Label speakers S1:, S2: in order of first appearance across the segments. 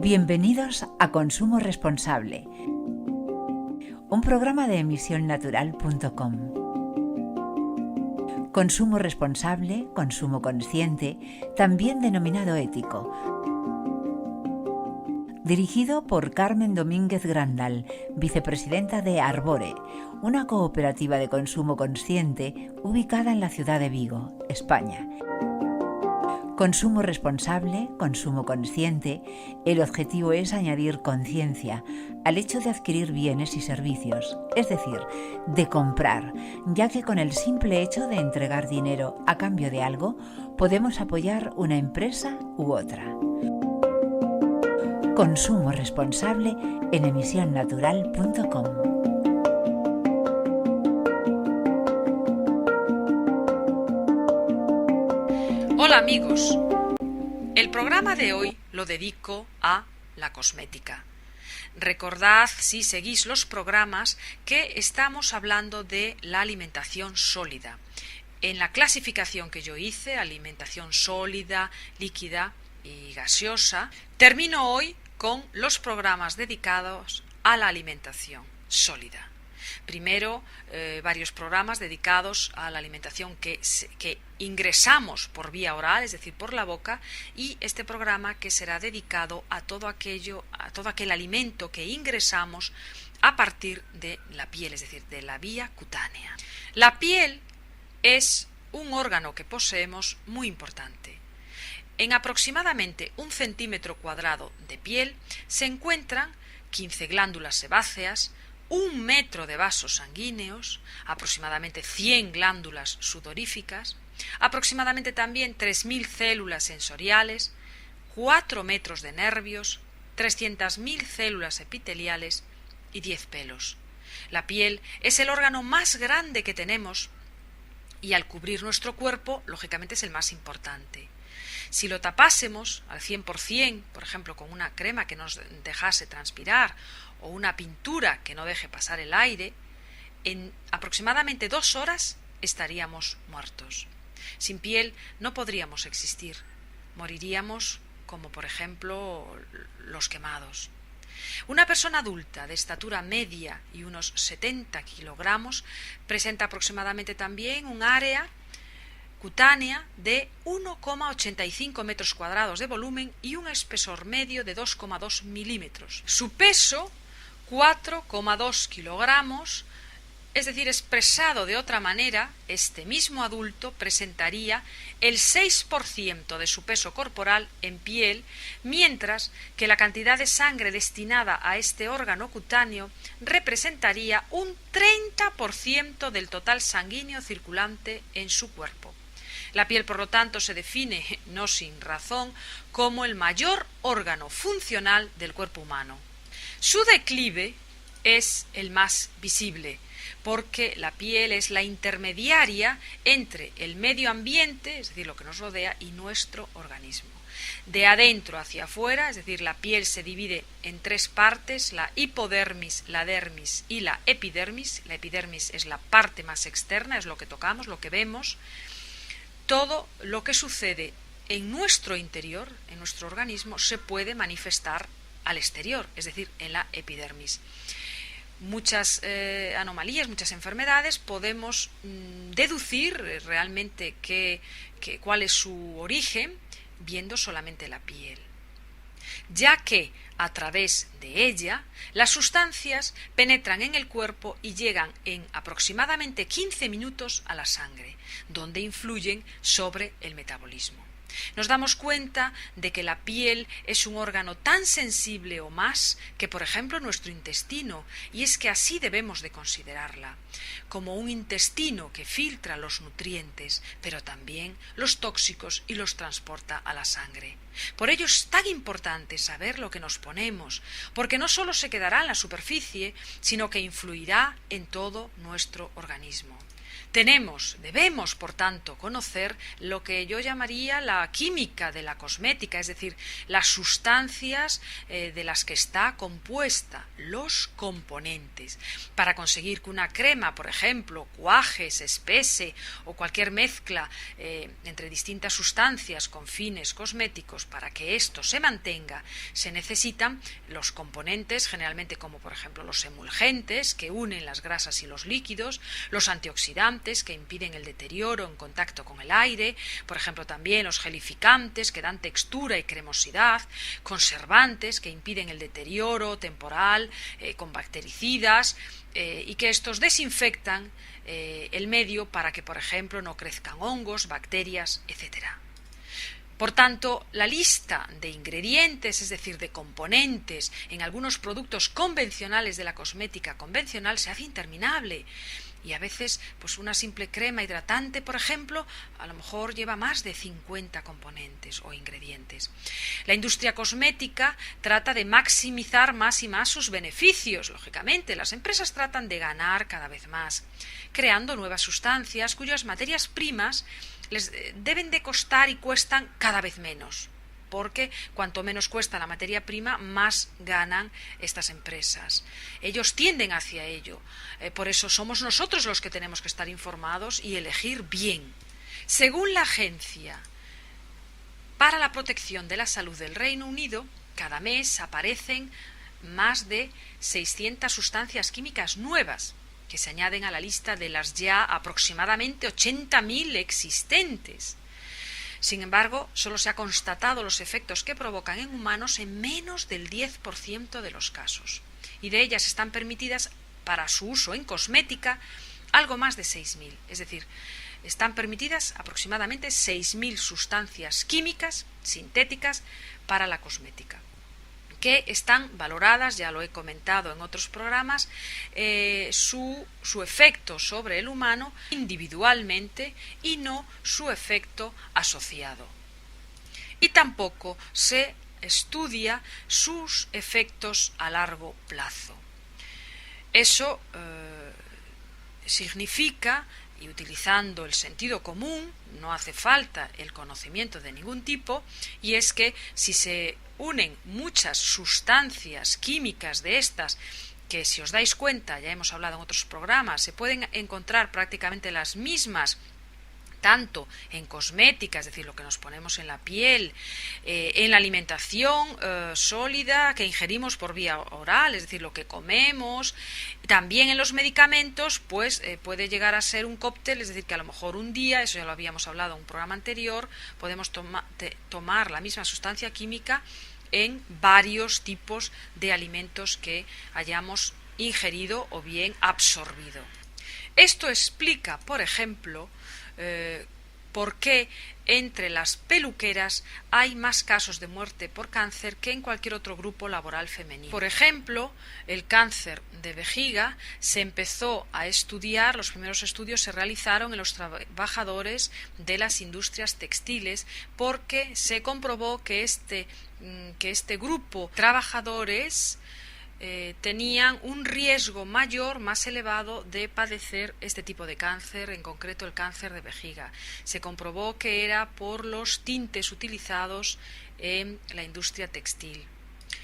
S1: Bienvenidos a Consumo Responsable, un programa de emisionnatural.com. Consumo responsable, consumo consciente, también denominado ético. Dirigido por Carmen Domínguez Grandal, vicepresidenta de Arbore, una cooperativa de consumo consciente ubicada en la ciudad de Vigo, España. Consumo responsable, consumo consciente, el objetivo es añadir conciencia al hecho de adquirir bienes y servicios, es decir, de comprar, ya que con el simple hecho de entregar dinero a cambio de algo, podemos apoyar una empresa u otra. Consumo responsable en emisionnatural.com.
S2: Hola amigos, el programa de hoy lo dedico a la cosmética. Recordad, si seguís los programas, que estamos hablando de la alimentación sólida. En la clasificación que yo hice, alimentación sólida, líquida y gaseosa, termino hoy con los programas dedicados a la alimentación sólida. Primero, varios programas dedicados a la alimentación que ingresamos por vía oral, es decir, por la boca, y este programa que será dedicado a todo aquel alimento que ingresamos a partir de la piel, es decir, de la vía cutánea. La piel es un órgano que poseemos muy importante. En aproximadamente 1 centímetro cuadrado de piel se encuentran 15 glándulas sebáceas, 1 metro de vasos sanguíneos, aproximadamente 100 glándulas sudoríficas, aproximadamente también 3.000 células sensoriales, 4 metros de nervios, 300.000 células epiteliales y 10 pelos. La piel es el órgano más grande que tenemos y al cubrir nuestro cuerpo, lógicamente es el más importante. Si lo tapásemos al 100%, por ejemplo, con una crema que nos dejase transpirar o una pintura que no deje pasar el aire, en aproximadamente 2 horas estaríamos muertos. Sin piel no podríamos existir. Moriríamos como, por ejemplo, los quemados. Una persona adulta de estatura media y unos 70 kilogramos presenta aproximadamente también un área cutánea de 1,85 metros cuadrados de volumen y un espesor medio de 2,2 milímetros. Su peso, 4,2 kilogramos, es decir, expresado de otra manera, este mismo adulto presentaría el 6% de su peso corporal en piel, mientras que la cantidad de sangre destinada a este órgano cutáneo representaría un 30% del total sanguíneo circulante en su cuerpo. La piel, por lo tanto, se define, no sin razón, como el mayor órgano funcional del cuerpo humano. Su declive es el más visible, porque la piel es la intermediaria entre el medio ambiente, es decir, lo que nos rodea, y nuestro organismo. De adentro hacia afuera, es decir, la piel se divide en 3 partes, la hipodermis, la dermis y la epidermis. La epidermis es la parte más externa, es lo que tocamos, lo que vemos. Todo lo que sucede en nuestro interior, en nuestro organismo, se puede manifestar al exterior, es decir, en la epidermis. Muchas anomalías, muchas enfermedades podemos deducir realmente cuál es su origen viendo solamente la piel, ya que a través de ella las sustancias penetran en el cuerpo y llegan en aproximadamente 15 minutos a la sangre, donde influyen sobre el metabolismo. Nos damos cuenta de que la piel es un órgano tan sensible o más que, por ejemplo, nuestro intestino, y es que así debemos de considerarla, como un intestino que filtra los nutrientes, pero también los tóxicos y los transporta a la sangre. Por ello es tan importante saber lo que nos ponemos, porque no solo se quedará en la superficie, sino que influirá en todo nuestro organismo. Debemos, por tanto, conocer lo que yo llamaría la química de la cosmética, es decir, las sustancias de las que está compuesta, los componentes, para conseguir que una crema, por ejemplo, cuaje, se espese o cualquier mezcla entre distintas sustancias con fines cosméticos, para que esto se mantenga, se necesitan los componentes, generalmente como por ejemplo los emulgentes que unen las grasas y los líquidos, los antioxidantes que impiden el deterioro en contacto con el aire, por ejemplo también los gelificantes que dan textura y cremosidad, conservantes que impiden el deterioro temporal con bactericidas y que estos desinfectan el medio para que, por ejemplo, no crezcan hongos, bacterias, etcétera. Por tanto, la lista de ingredientes, es decir, de componentes en algunos productos convencionales de la cosmética convencional se hace interminable. Y a veces, pues una simple crema hidratante, por ejemplo, a lo mejor lleva más de 50 componentes o ingredientes. La industria cosmética trata de maximizar más y más sus beneficios. Lógicamente, las empresas tratan de ganar cada vez más, creando nuevas sustancias cuyas materias primas les deben de costar y cuestan cada vez menos, porque cuanto menos cuesta la materia prima, más ganan estas empresas. Ellos tienden hacia ello. Por eso somos nosotros los que tenemos que estar informados y elegir bien. Según la Agencia para la Protección de la Salud del Reino Unido, cada mes aparecen más de 600 sustancias químicas nuevas que se añaden a la lista de las ya aproximadamente 80.000 existentes. Sin embargo, solo se ha constatado los efectos que provocan en humanos en menos del 10% de los casos, y de ellas están permitidas para su uso en cosmética algo más de 6.000, es decir, están permitidas aproximadamente 6.000 sustancias químicas sintéticas para la cosmética, que están valoradas, ya lo he comentado en otros programas, su efecto sobre el humano individualmente y no su efecto asociado. Y tampoco se estudia sus efectos a largo plazo. Eso significa, y utilizando el sentido común, no hace falta el conocimiento de ningún tipo, y es que si se unen muchas sustancias químicas de estas, que si os dais cuenta, ya hemos hablado en otros programas, se pueden encontrar prácticamente las mismas tanto en cosmética, es decir, lo que nos ponemos en la piel, en la alimentación sólida que ingerimos por vía oral, es decir, lo que comemos, también en los medicamentos, pues puede llegar a ser un cóctel, es decir, que a lo mejor un día, eso ya lo habíamos hablado en un programa anterior, podemos tomar la misma sustancia química en varios tipos de alimentos que hayamos ingerido o bien absorbido. Esto explica, por ejemplo, por qué entre las peluqueras hay más casos de muerte por cáncer que en cualquier otro grupo laboral femenino. Por ejemplo, el cáncer de vejiga se empezó a estudiar, los primeros estudios se realizaron en los trabajadores de las industrias textiles, porque se comprobó que este grupo de trabajadores tenían un riesgo mayor, más elevado, de padecer este tipo de cáncer, en concreto el cáncer de vejiga. Se comprobó que era por los tintes utilizados en la industria textil.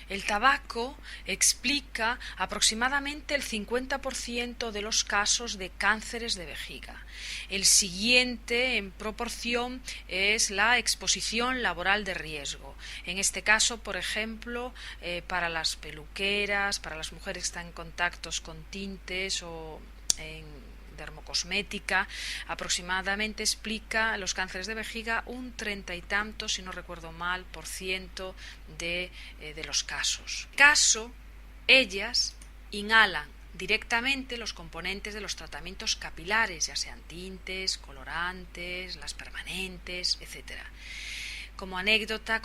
S2: El tabaco explica aproximadamente el 50% de los casos de cánceres de vejiga. El siguiente en proporción es la exposición laboral de riesgo. En este caso, por ejemplo, para las peluqueras, para las mujeres que están en contactos con tintes o en dermocosmética, aproximadamente explica los cánceres de vejiga un 30 y tantos, si no recuerdo mal, % de los casos. En caso, ellas inhalan directamente los componentes de los tratamientos capilares, ya sean tintes, colorantes, las permanentes, etcétera. Como anécdota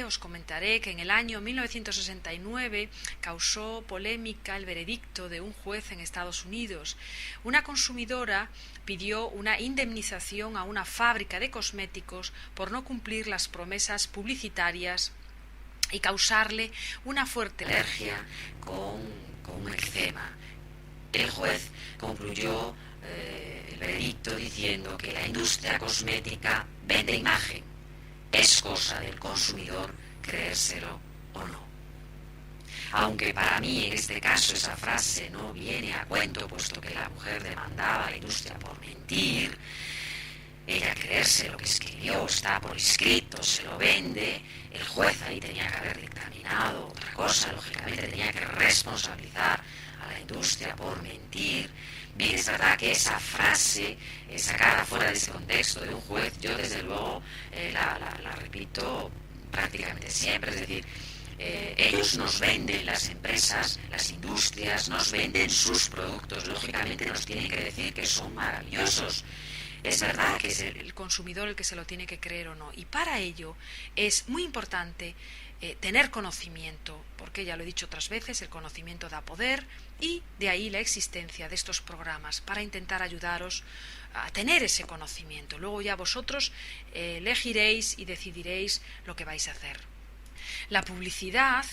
S2: os comentaré que en el año 1969 causó polémica el veredicto de un juez en Estados Unidos. Una consumidora pidió una indemnización a una fábrica de cosméticos por no cumplir las promesas publicitarias y causarle una fuerte alergia con eczema. El juez concluyó
S3: el veredicto diciendo que la industria cosmética vende imagen. Es cosa del consumidor creérselo o no. Aunque para mí en este caso esa frase no viene a cuento, puesto que la mujer demandaba a la industria por mentir, ella creerse lo que escribió, está por escrito, se lo vende, el juez ahí tenía que haber dictaminado otra cosa, lógicamente tenía que responsabilizar a la industria por mentir. Bien, es verdad que esa frase sacada fuera de ese contexto de un juez, yo desde luego la repito prácticamente siempre, es decir, ellos nos venden, las empresas, las industrias, nos venden sus productos, lógicamente nos tienen que decir que son maravillosos. Es verdad que es el consumidor el que se lo tiene que creer o no, y para ello es muy importante tener conocimiento, porque ya lo he dicho otras veces, el conocimiento da poder, y de ahí la existencia de estos programas para intentar ayudaros a tener ese conocimiento. Luego ya vosotros elegiréis y decidiréis lo que vais a hacer. La publicidad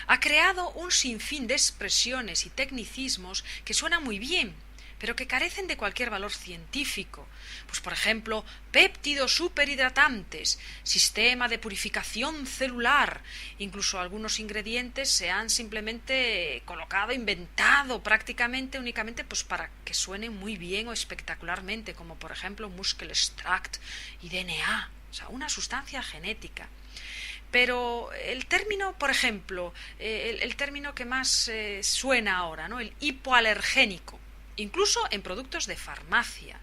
S3: ha creado un sinfín de expresiones y tecnicismos que suenan muy bien, pero que carecen de cualquier valor científico. Pues por ejemplo, péptidos superhidratantes, sistema de purificación celular, incluso algunos ingredientes se han simplemente colocado, inventado prácticamente únicamente pues para que suenen muy bien o espectacularmente, como por ejemplo Muscle Extract y DNA, o sea, una sustancia genética. Pero el término, por ejemplo, el término que más suena ahora, ¿no? El hipoalergénico, incluso en productos de farmacia.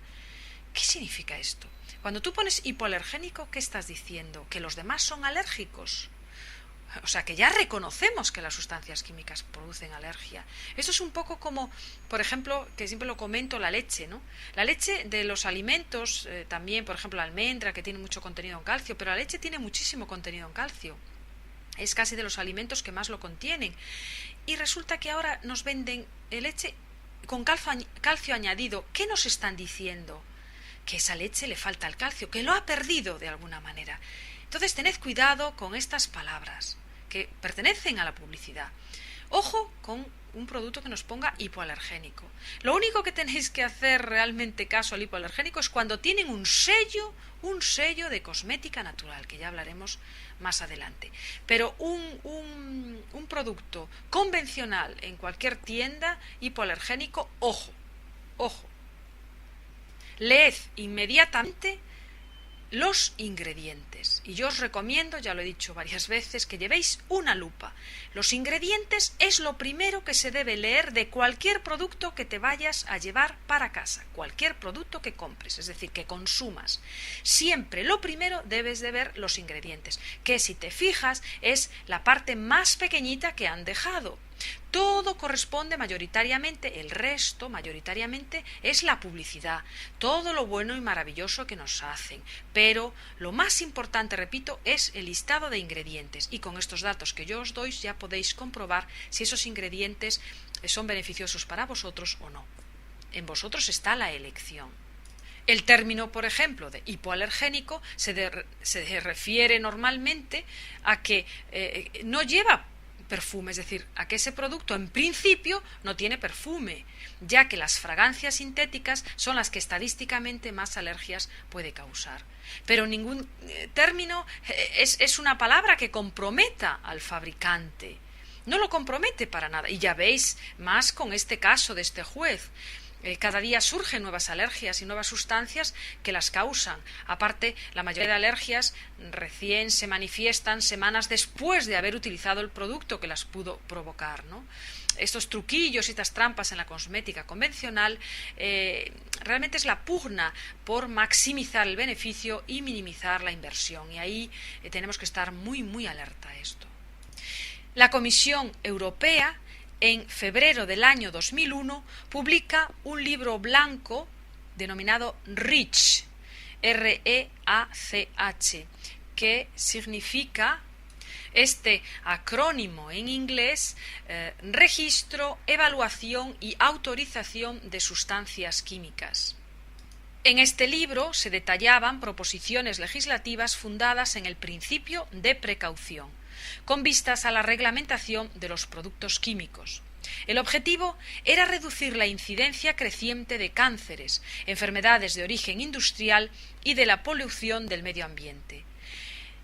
S3: ¿Qué significa esto? Cuando tú pones hipoalergénico, ¿qué estás diciendo? ¿Que los demás son alérgicos? O sea, que ya reconocemos que las sustancias químicas producen alergia. Esto es un poco como, por ejemplo, que siempre lo comento, la leche, ¿no? La leche de los alimentos, también, por ejemplo, la almendra, que tiene mucho contenido en calcio, pero la leche tiene muchísimo contenido en calcio. Es casi de los alimentos que más lo contienen. Y resulta que ahora nos venden leche con calcio añadido. ¿Qué nos están diciendo? Que esa leche le falta el calcio, que lo ha perdido de alguna manera. Entonces tened cuidado con estas palabras que pertenecen a la publicidad. Ojo con un producto que nos ponga hipoalergénico. Lo único que tenéis que hacer realmente caso al hipoalergénico es cuando tienen un sello de cosmética natural, que ya hablaremos más adelante. Pero un producto convencional en cualquier tienda hipoalergénico, ojo. Leed inmediatamente los ingredientes. Y yo os recomiendo, ya lo he dicho varias veces, que llevéis una lupa. Los ingredientes es lo primero que se debe leer de cualquier producto que te vayas a llevar para casa, cualquier producto que compres, es decir, que consumas. Siempre lo primero debes de ver los ingredientes, que si te fijas es la parte más pequeñita que han dejado. Todo corresponde mayoritariamente, el resto mayoritariamente es la publicidad, todo lo bueno y maravilloso que nos hacen, pero lo más importante, repito, es el listado de ingredientes, y con estos datos que yo os doy ya podéis comprobar si esos ingredientes son beneficiosos para vosotros o no. En vosotros está la elección. El término, por ejemplo, de hipoalergénico se refiere normalmente a que no lleva perfume, es decir, a que ese producto en principio no tiene perfume, ya que las fragancias sintéticas son las que estadísticamente más alergias puede causar. Pero ningún término es una palabra que comprometa al fabricante. No lo compromete para nada. Y ya veis más con este caso de este juez. Cada día surgen nuevas alergias y nuevas sustancias que las causan. Aparte, la mayoría de alergias recién se manifiestan semanas después de haber utilizado el producto que las pudo provocar, ¿no? Estos truquillos y estas trampas en la cosmética convencional realmente es la pugna por maximizar el beneficio y minimizar la inversión. Y ahí tenemos que estar muy, muy alerta a esto. La Comisión Europea en febrero del año 2001 publica un libro blanco denominado REACH, R-E-A-C-H, que significa este acrónimo en inglés, Registro, Evaluación y Autorización de Sustancias Químicas. En este libro se detallaban proposiciones legislativas fundadas en el principio de precaución, con vistas a la reglamentación de los productos químicos.
S2: El objetivo era reducir la incidencia creciente de cánceres, enfermedades de origen industrial y de la polución del medio ambiente.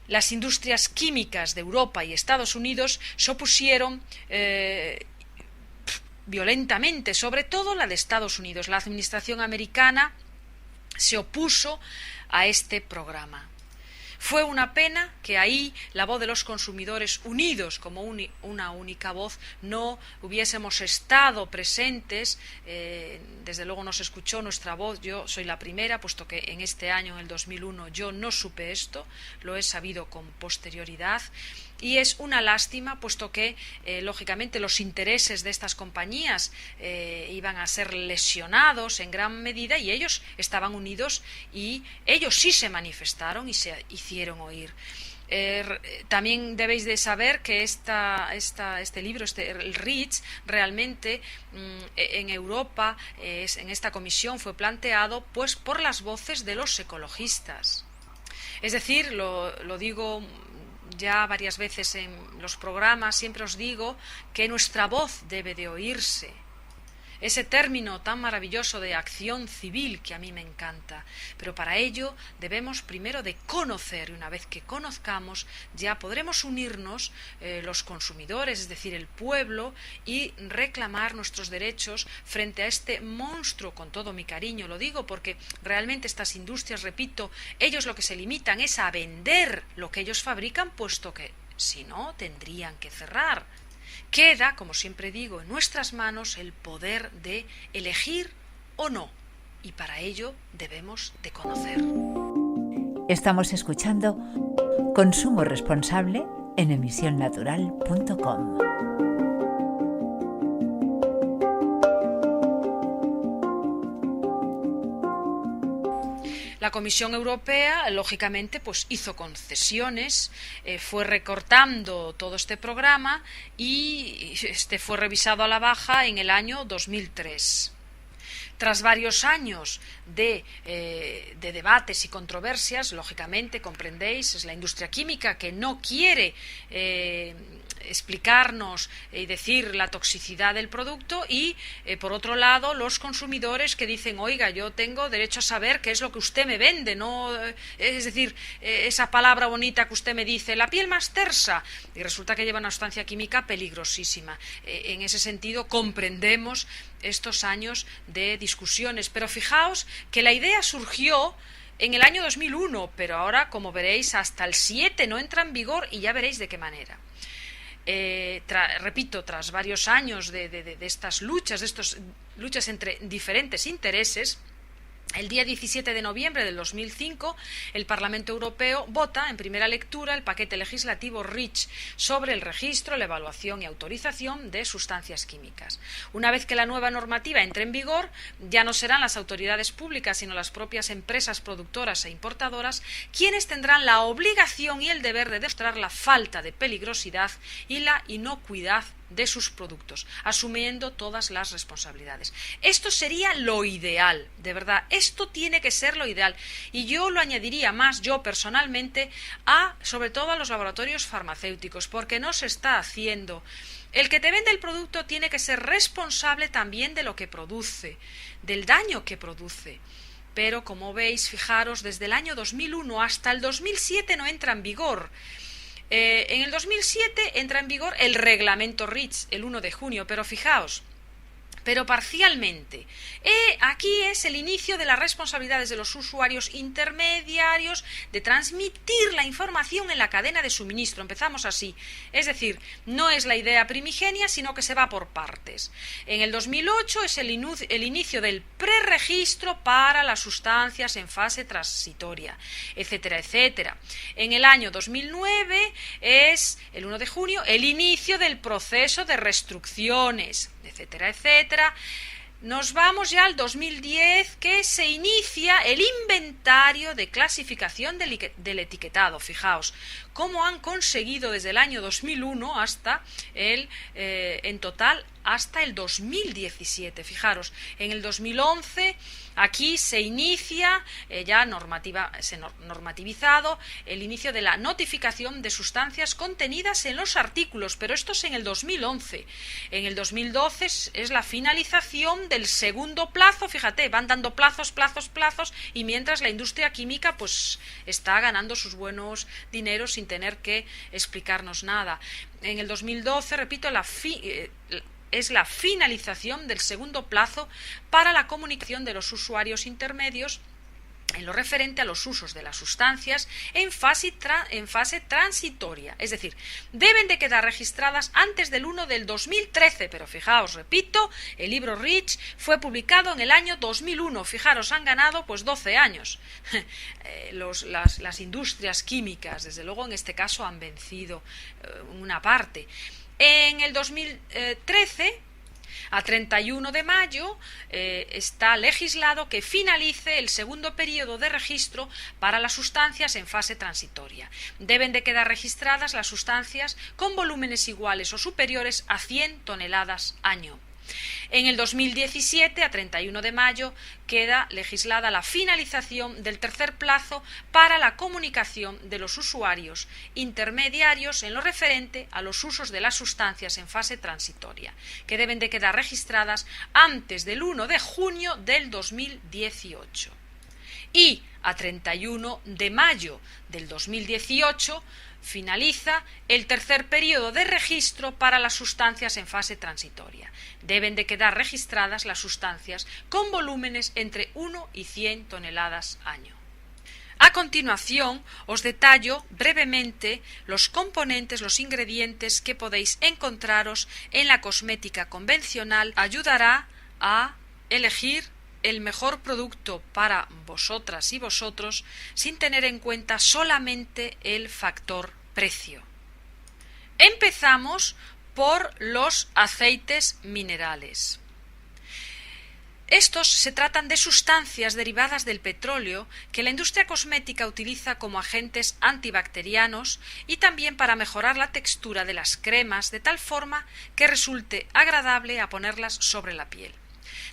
S2: Las industrias químicas de Europa y Estados Unidos se opusieron violentamente, sobre todo la de Estados Unidos. La administración americana se opuso a este programa. Fue una pena que ahí la voz de los consumidores, unidos como una única voz, no hubiésemos estado presentes. Desde luego no se escuchó nuestra voz. Yo soy la primera, puesto que en este año, en el 2001, yo no supe esto, lo he sabido con posterioridad. Y es una lástima, puesto que, lógicamente, los intereses de estas compañías iban a ser lesionados en gran medida, y ellos estaban unidos y ellos sí se manifestaron y se hicieron oír. También debéis de saber que este libro, el REACH, realmente en Europa, en esta comisión, fue planteado pues por las voces de los ecologistas. Es decir, lo digo ya varias veces en los programas, siempre os digo que nuestra voz debe de oírse. Ese término tan maravilloso de acción civil que a mí me encanta, pero para ello debemos primero de conocer, y una vez que conozcamos ya podremos unirnos los consumidores, es decir, el pueblo, y reclamar nuestros derechos frente a este monstruo. Con todo mi cariño lo digo, porque realmente estas industrias, repito, ellos lo que se limitan es a vender lo que ellos fabrican, puesto que si no tendrían que cerrar. Queda, como siempre digo, en nuestras manos el poder de elegir o no, y para ello debemos de conocer.
S1: Estamos escuchando Consumo Responsable en emisionnatural.com.
S2: La Comisión Europea, lógicamente, pues hizo concesiones, fue recortando todo este programa y fue revisado a la baja en el año 2003. Tras varios años de debates y controversias, lógicamente, comprendéis, es la industria química que no quiere explicarnos y decir la toxicidad del producto, y por otro lado los consumidores que dicen, oiga, yo tengo derecho a saber qué es lo que usted me vende, no, es decir, esa palabra bonita que usted me dice, la piel más tersa, y resulta que lleva una sustancia química peligrosísima. En ese sentido comprendemos estos años de discusiones, pero fijaos que la idea surgió en el año 2001, pero ahora, como veréis, hasta el 7 no entra en vigor, y ya veréis de qué manera. Repito, tras varios años de estas luchas, luchas entre diferentes intereses, el día 17 de noviembre del 2005, el Parlamento Europeo vota en primera lectura el paquete legislativo REACH sobre el registro, la evaluación y autorización de sustancias químicas. Una vez que la nueva normativa entre en vigor, ya no serán las autoridades públicas, sino las propias empresas productoras e importadoras quienes tendrán la obligación y el deber de demostrar la falta de peligrosidad y la inocuidad de sus productos, asumiendo todas las responsabilidades. Esto sería lo ideal, de verdad, esto tiene que ser lo ideal, y yo lo añadiría más, yo personalmente, sobre todo a los laboratorios farmacéuticos, porque no se está haciendo. El que te vende el producto tiene que ser responsable también de lo que produce, del daño que produce. Pero, como veis, fijaros, desde el año 2001 hasta el 2007 no entra en vigor. En el 2007 entra en vigor el reglamento REACH, el 1 de junio, pero fijaos, pero parcialmente. Aquí es el inicio de las responsabilidades de los usuarios intermediarios de transmitir la información en la cadena de suministro. Empezamos así, es decir, no es la idea primigenia, sino que se va por partes. En el 2008 es el inicio del preregistro para las sustancias en fase transitoria, etcétera, etcétera. En el año 2009 es, el 1 de junio, el inicio del proceso de restricciones, etcétera, etcétera. Nos vamos ya al 2010, que se inicia el inventario de clasificación del etiquetado. Fijaos, cómo han conseguido desde el año 2001 hasta en total hasta el 2017. Fijaros, en el 2011 aquí se inicia normativizado el inicio de la notificación de sustancias contenidas en los artículos, pero esto es en el 2011. En el 2012 es la finalización del segundo plazo. Fíjate, van dando plazos, y mientras la industria química pues está ganando sus buenos dineros sin tener que explicarnos nada. En el 2012, repito, es la finalización del segundo plazo para la comunicación de los usuarios intermedios en lo referente a los usos de las sustancias en fase transitoria, es decir, deben de quedar registradas antes del 1 del 2013, pero fijaos, repito, el libro REACH fue publicado en el año 2001, fijaros, han ganado pues 12 años. Las industrias químicas, desde luego en este caso han vencido una parte. En el 2013, a 31 de mayo, está legislado que finalice el segundo periodo de registro para las sustancias en fase transitoria. Deben de quedar registradas las sustancias con volúmenes iguales o superiores a 100 toneladas año. En el 2017, a 31 de mayo, queda legislada la finalización del tercer plazo para la comunicación de los usuarios intermediarios en lo referente a los usos de las sustancias en fase transitoria, que deben de quedar registradas antes del 1 de junio del 2018. Y a 31 de mayo del 2018 finaliza el tercer periodo de registro para las sustancias en fase transitoria. Deben de quedar registradas las sustancias con volúmenes entre 1 y 100 toneladas año. A continuación, os detallo brevemente los componentes, los ingredientes que podéis encontraros en la cosmética convencional. Ayudará a elegir el mejor producto para vosotras y vosotros sin tener en cuenta solamente el factor precio. Empezamos por los aceites minerales. Estos se tratan de sustancias derivadas del petróleo que la industria cosmética utiliza como agentes antibacterianos y también para mejorar la textura de las cremas de tal forma que resulte agradable a ponerlas sobre la piel.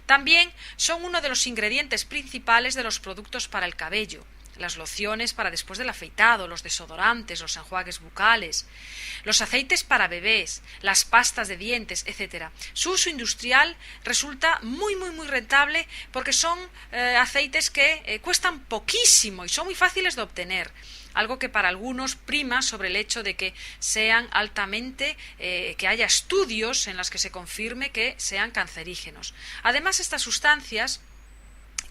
S2: También son uno de los ingredientes principales de los productos para el cabello, las lociones para después del afeitado, los desodorantes, los enjuagues bucales, los aceites para bebés, las pastas de dientes, etc. Su uso industrial resulta muy rentable porque son aceites que cuestan poquísimo y son muy fáciles de obtener. Algo que para algunos prima sobre el hecho de que sean altamente, que haya estudios en los que se confirme que sean cancerígenos. Además, estas sustancias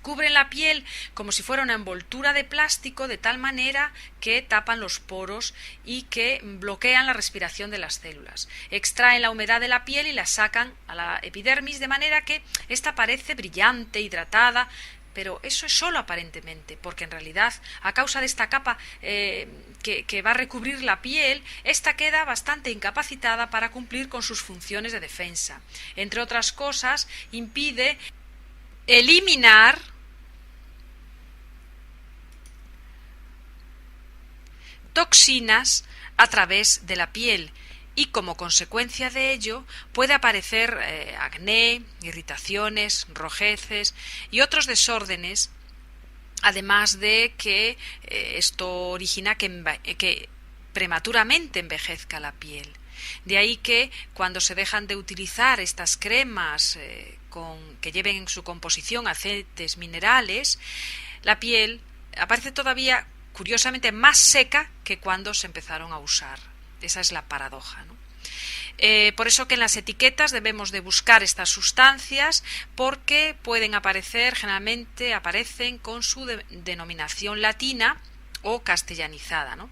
S2: cubren la piel como si fuera una envoltura de plástico de tal manera que tapan los poros y que bloquean la respiración de las células. Extraen la humedad de la piel y la sacan a la epidermis de manera que ésta parece brillante, hidratada, pero eso es solo aparentemente, porque en realidad, a causa de esta capa que va a recubrir la piel, esta queda bastante incapacitada para cumplir con sus funciones de defensa. Entre otras cosas, impide eliminar toxinas a través de la piel y como consecuencia de ello puede aparecer acné, irritaciones, rojeces y otros desórdenes, además de que esto origina que prematuramente envejezca la piel. De ahí que cuando se dejan de utilizar estas cremas que lleven en su composición aceites minerales, la piel aparece todavía curiosamente más seca que cuando se empezaron a usar. Esa es la paradoja, ¿no? Por eso que en las etiquetas debemos de buscar estas sustancias porque pueden aparecer, generalmente aparecen con su denominación latina o castellanizada, ¿no?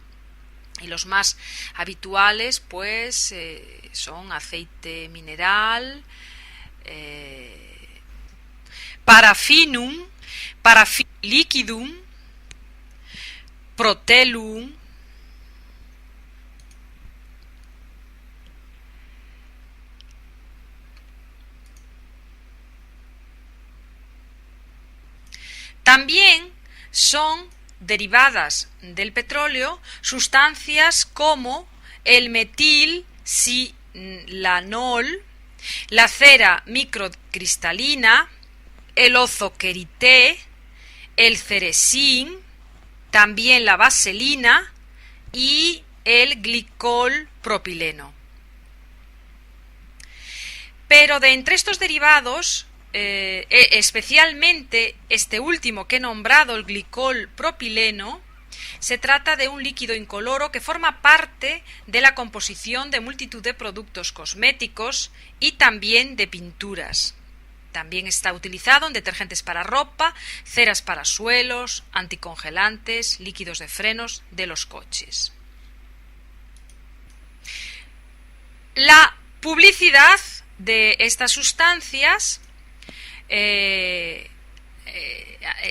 S2: Y los más habituales pues son aceite mineral, parafinum, liquidum, protellum, también son derivadas del petróleo sustancias como el metilsilanol, la cera microcristalina, el ozoquerité, el ceresín, también la vaselina y el glicol propileno. Pero de entre estos derivados, especialmente este último que he nombrado, el glicol propileno, se trata de un líquido incoloro que forma parte de la composición de multitud de productos cosméticos y también de pinturas. También está utilizado en detergentes para ropa, ceras para suelos, anticongelantes, líquidos de frenos de los coches. La publicidad de estas sustancias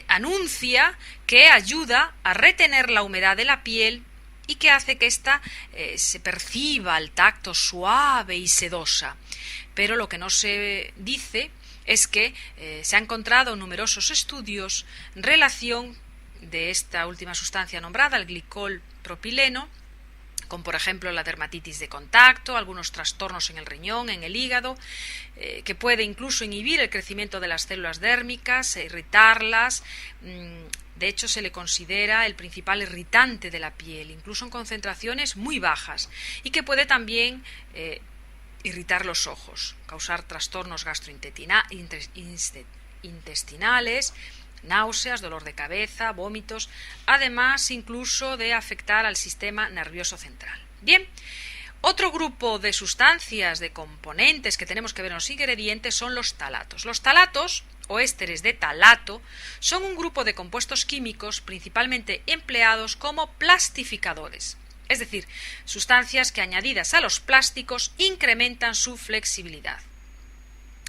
S2: anuncia que ayuda a retener la humedad de la piel y que hace que ésta se perciba al tacto suave y sedosa. Pero lo que no se dice es que se ha encontrado en numerosos estudios relación de esta última sustancia nombrada, el glicol propileno, con por ejemplo la dermatitis de contacto, algunos trastornos en el riñón, en el hígado, que puede incluso inhibir el crecimiento de las células dérmicas, irritarlas. De hecho, se le considera el principal irritante de la piel, incluso en concentraciones muy bajas, y que puede también irritar los ojos, causar trastornos gastrointestinales, náuseas, dolor de cabeza, vómitos, además incluso de afectar al sistema nervioso central. Bien, otro grupo de sustancias, de componentes que tenemos que ver en los ingredientes son los talatos. Los talatos, o ésteres de talato, son un grupo de compuestos químicos principalmente empleados como plastificadores, es decir, sustancias que añadidas a los plásticos incrementan su flexibilidad.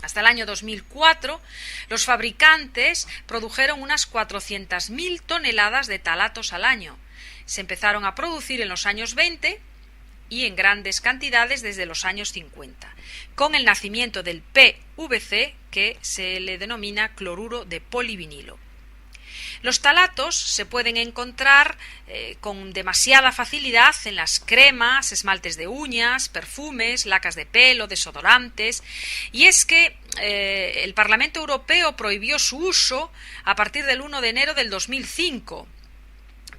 S2: Hasta el año 2004, los fabricantes produjeron unas 400.000 toneladas de talatos al año. Se empezaron a producir en los años 20 y en grandes cantidades desde los años 50, con el nacimiento del PVC, que se le denomina cloruro de polivinilo. Los talatos se pueden encontrar con demasiada facilidad en las cremas, esmaltes de uñas, perfumes, lacas de pelo, desodorantes, y es que el Parlamento Europeo prohibió su uso a partir del 1 de enero del 2005,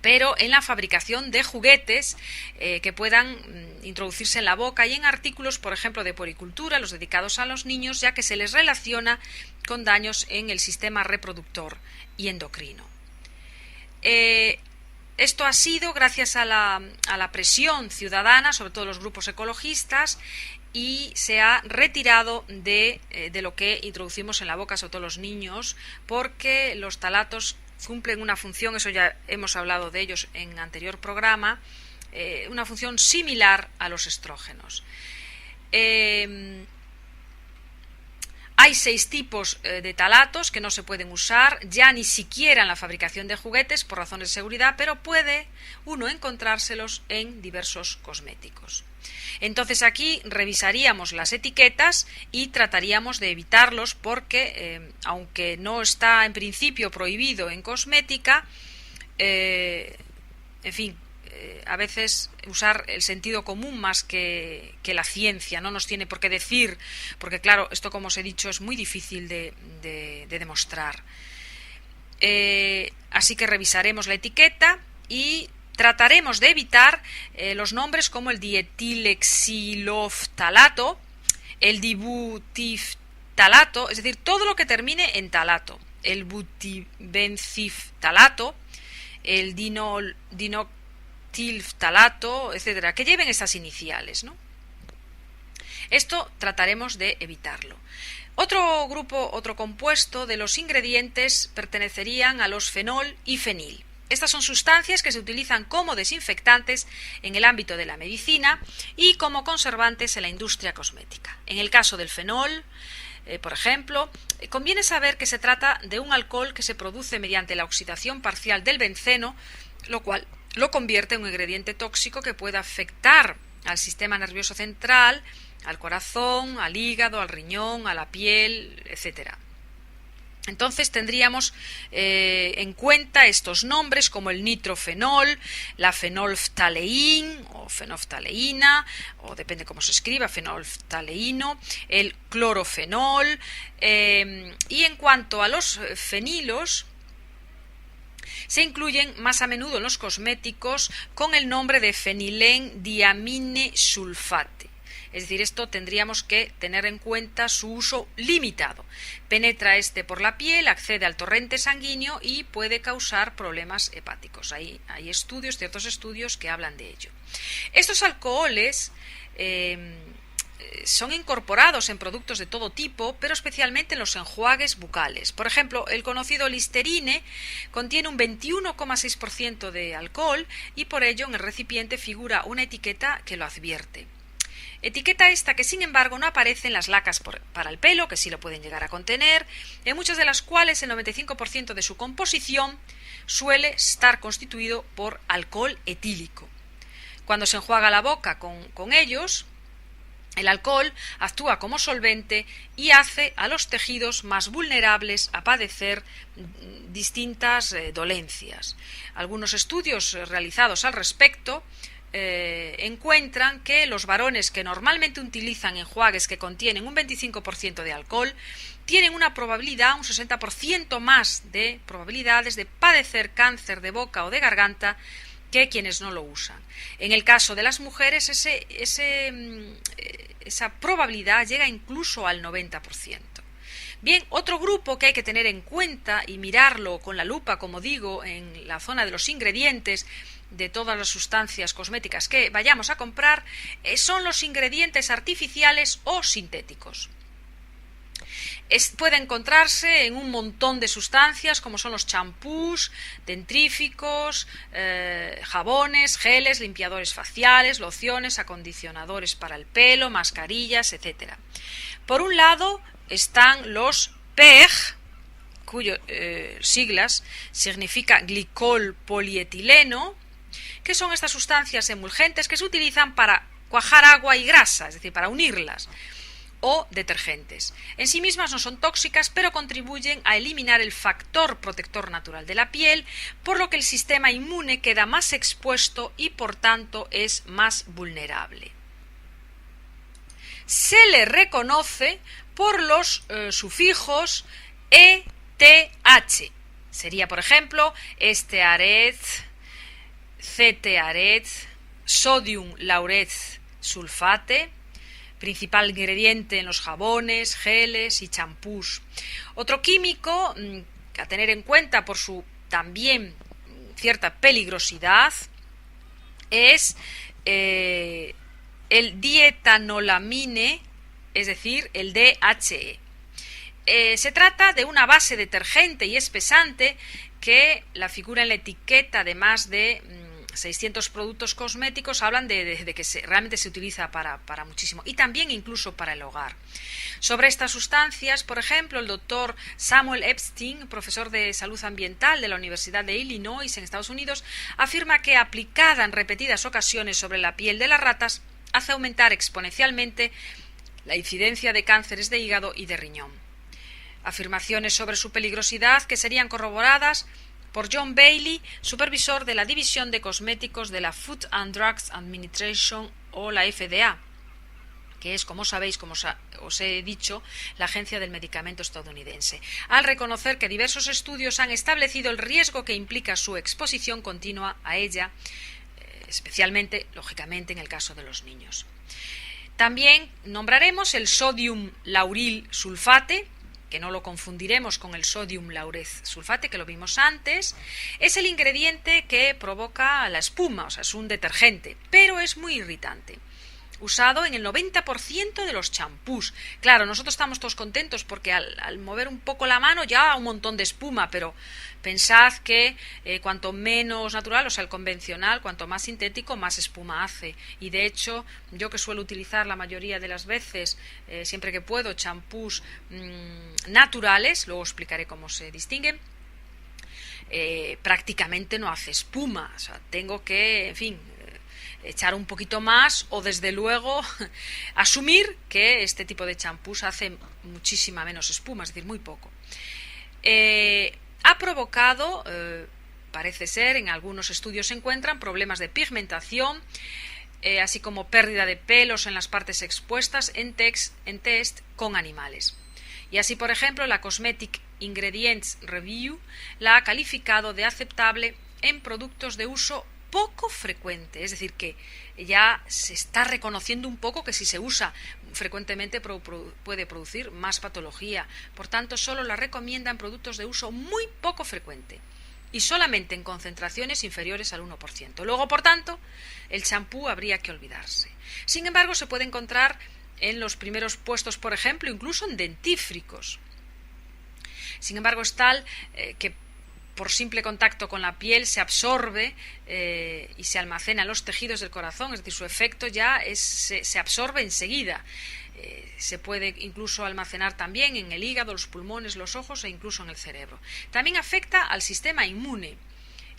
S2: pero en la fabricación de juguetes que puedan introducirse en la boca y en artículos, por ejemplo, de puericultura, los dedicados a los niños, ya que se les relaciona con daños en el sistema reproductor y endocrino. Esto ha sido gracias a la presión ciudadana, sobre todo los grupos ecologistas, y se ha retirado de lo que introducimos en la boca, sobre todo los niños, porque los talatos cumplen una función, eso ya hemos hablado de ellos en anterior programa, una función similar a los estrógenos. Hay 6 tipos de talatos que no se pueden usar ya ni siquiera en la fabricación de juguetes por razones de seguridad, pero puede uno encontrárselos en diversos cosméticos. Entonces aquí revisaríamos las etiquetas y trataríamos de evitarlos porque, aunque no está en principio prohibido en cosmética, en fin, a veces usar el sentido común más que la ciencia no nos tiene por qué decir, porque claro, esto como os he dicho es muy difícil de demostrar. Así que revisaremos la etiqueta y trataremos de evitar los nombres como el dietilexilftalato, el dibutiftalato, es decir, todo lo que termine en talato, el butibenciftalato, el dinotilftalato, etcétera, que lleven estas iniciales, ¿no? Esto trataremos de evitarlo. Otro compuesto de los ingredientes pertenecerían a los fenol y fenil. Estas son sustancias que se utilizan como desinfectantes en el ámbito de la medicina y como conservantes en la industria cosmética. En el caso del fenol, por ejemplo, conviene saber que se trata de un alcohol que se produce mediante la oxidación parcial del benceno, lo cual lo convierte en un ingrediente tóxico que puede afectar al sistema nervioso central, al corazón, al hígado, al riñón, a la piel, etc. Entonces tendríamos en cuenta estos nombres como el nitrofenol, la fenolftaleín o fenolftaleína, o depende cómo se escriba, fenolftaleíno, el clorofenol, y en cuanto a los fenilos, se incluyen más a menudo en los cosméticos con el nombre de fenilendiamine sulfate. Es decir, esto tendríamos que tener en cuenta su uso limitado. Penetra por la piel, accede al torrente sanguíneo y puede causar problemas hepáticos. Hay ciertos estudios que hablan de ello. Estos alcoholes son incorporados en productos de todo tipo, pero especialmente en los enjuagues bucales. Por ejemplo, el conocido Listerine contiene un 21,6% de alcohol y por ello en el recipiente figura una etiqueta que lo advierte. Etiqueta esta que sin embargo no aparece en las lacas para el pelo, que sí lo pueden llegar a contener, en muchas de las cuales el 95% de su composición suele estar constituido por alcohol etílico. Cuando se enjuaga la boca con ellos, el alcohol actúa como solvente y hace a los tejidos más vulnerables a padecer distintas dolencias. Algunos estudios realizados al respecto encuentran que los varones que normalmente utilizan enjuagues que contienen un 25% de alcohol tienen una probabilidad, un 60% más de probabilidades de padecer cáncer de boca o de garganta que quienes no lo usan. En el caso de las mujeres esa probabilidad llega incluso al 90%. Bien, otro grupo que hay que tener en cuenta y mirarlo con la lupa, como digo, en la zona de los ingredientes de todas las sustancias cosméticas que vayamos a comprar, son los ingredientes artificiales o sintéticos. Puede encontrarse en un montón de sustancias como son los champús, dentríficos, jabones, geles, limpiadores faciales, lociones, acondicionadores para el pelo, mascarillas, etc. Por un lado están los PEG, cuyas siglas significa glicol polietileno, que son estas sustancias emulgentes que se utilizan para cuajar agua y grasa, es decir, para unirlas, o detergentes. En sí mismas no son tóxicas, pero contribuyen a eliminar el factor protector natural de la piel, por lo que el sistema inmune queda más expuesto y por tanto es más vulnerable. Se le reconoce por los sufijos ETH. Sería, por ejemplo, esteareth, cetiareth, sodium laureth sulfate, principal ingrediente en los jabones, geles y champús. Otro químico a tener en cuenta por su también cierta peligrosidad es el dietanolamine, es decir, el DHE. Se trata de una base detergente y espesante que la figura en la etiqueta de más de 600 productos cosméticos hablan de que realmente se utiliza para muchísimo y también incluso para el hogar. Sobre estas sustancias, por ejemplo, el doctor Samuel Epstein, profesor de salud ambiental de la Universidad de Illinois en Estados Unidos, afirma que aplicada en repetidas ocasiones sobre la piel de las ratas hace aumentar exponencialmente la incidencia de cánceres de hígado y de riñón. Afirmaciones sobre su peligrosidad que serían corroboradas por John Bailey, supervisor de la División de Cosméticos de la Food and Drugs Administration o la FDA, que es, como sabéis, como os he dicho, la agencia del medicamento estadounidense, al reconocer que diversos estudios han establecido el riesgo que implica su exposición continua a ella, especialmente, lógicamente, en el caso de los niños. También nombraremos el sodium lauril sulfate, que no lo confundiremos con el sodium laureth sulfate, que lo vimos antes. Es el ingrediente que provoca la espuma, o sea, es un detergente, pero es muy irritante. Usado en el 90% de los champús. Claro, nosotros estamos todos contentos porque al mover un poco la mano ya un montón de espuma, pero pensad que cuanto menos natural, o sea, el convencional, cuanto más sintético, más espuma hace. Y de hecho, yo que suelo utilizar la mayoría de las veces, siempre que puedo, champús naturales, luego explicaré cómo se distinguen, prácticamente no hace espuma. O sea, tengo que, en fin, echar un poquito más o desde luego asumir que este tipo de champús hace muchísima menos espuma, es decir, muy poco. ha provocado, parece ser, en algunos estudios se encuentran problemas de pigmentación, así como pérdida de pelos en las partes expuestas en test con animales. Y así, por ejemplo, la Cosmetic Ingredients Review la ha calificado de aceptable en productos de uso poco frecuente, es decir, que ya se está reconociendo un poco que si se usa frecuentemente puede producir más patología. Por tanto, solo la recomienda en productos de uso muy poco frecuente y solamente en concentraciones inferiores al 1%. Luego, por tanto, el champú habría que olvidarse. Sin embargo, se puede encontrar en los primeros puestos, por ejemplo, incluso en dentífricos. Sin embargo, es tal que por simple contacto con la piel se absorbe y se almacena en los tejidos del corazón, es decir, su efecto ya se absorbe enseguida. Se puede incluso almacenar también en el hígado, los pulmones, los ojos e incluso en el cerebro. También afecta al sistema inmune.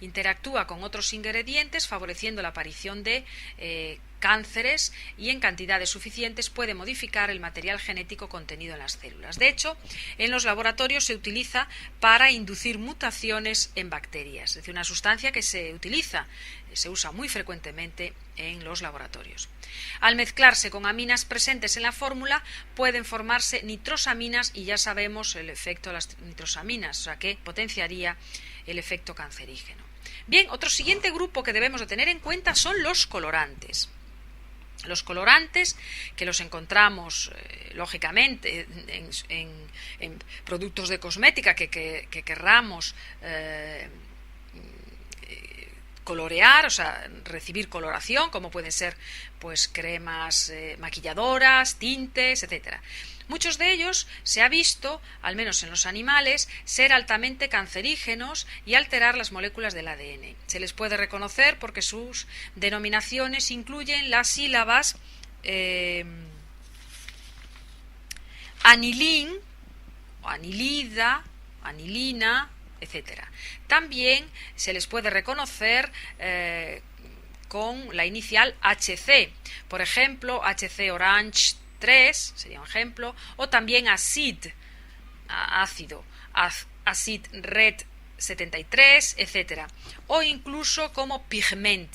S2: Interactúa con otros ingredientes favoreciendo la aparición de cánceres y en cantidades suficientes puede modificar el material genético contenido en las células. De hecho, en los laboratorios se utiliza para inducir mutaciones en bacterias, es decir, una sustancia que se usa muy frecuentemente en los laboratorios. Al mezclarse con aminas presentes en la fórmula pueden formarse nitrosaminas y ya sabemos el efecto de las nitrosaminas, o sea que potenciaría el efecto cancerígeno. Bien, otro siguiente grupo que debemos de tener en cuenta son los colorantes. Los colorantes, que los encontramos lógicamente en productos de cosmética que querramos colorear, o sea, recibir coloración, como pueden ser pues cremas maquilladoras, tintes, etcétera. Muchos de ellos se ha visto, al menos en los animales, ser altamente cancerígenos y alterar las moléculas del ADN. Se les puede reconocer porque sus denominaciones incluyen las sílabas anilín, anilida, anilina, etcétera. También se les puede reconocer con la inicial HC, por ejemplo, HC Orange 3 sería un ejemplo, o también ácido, acid red 73, etcétera, o incluso como pigment,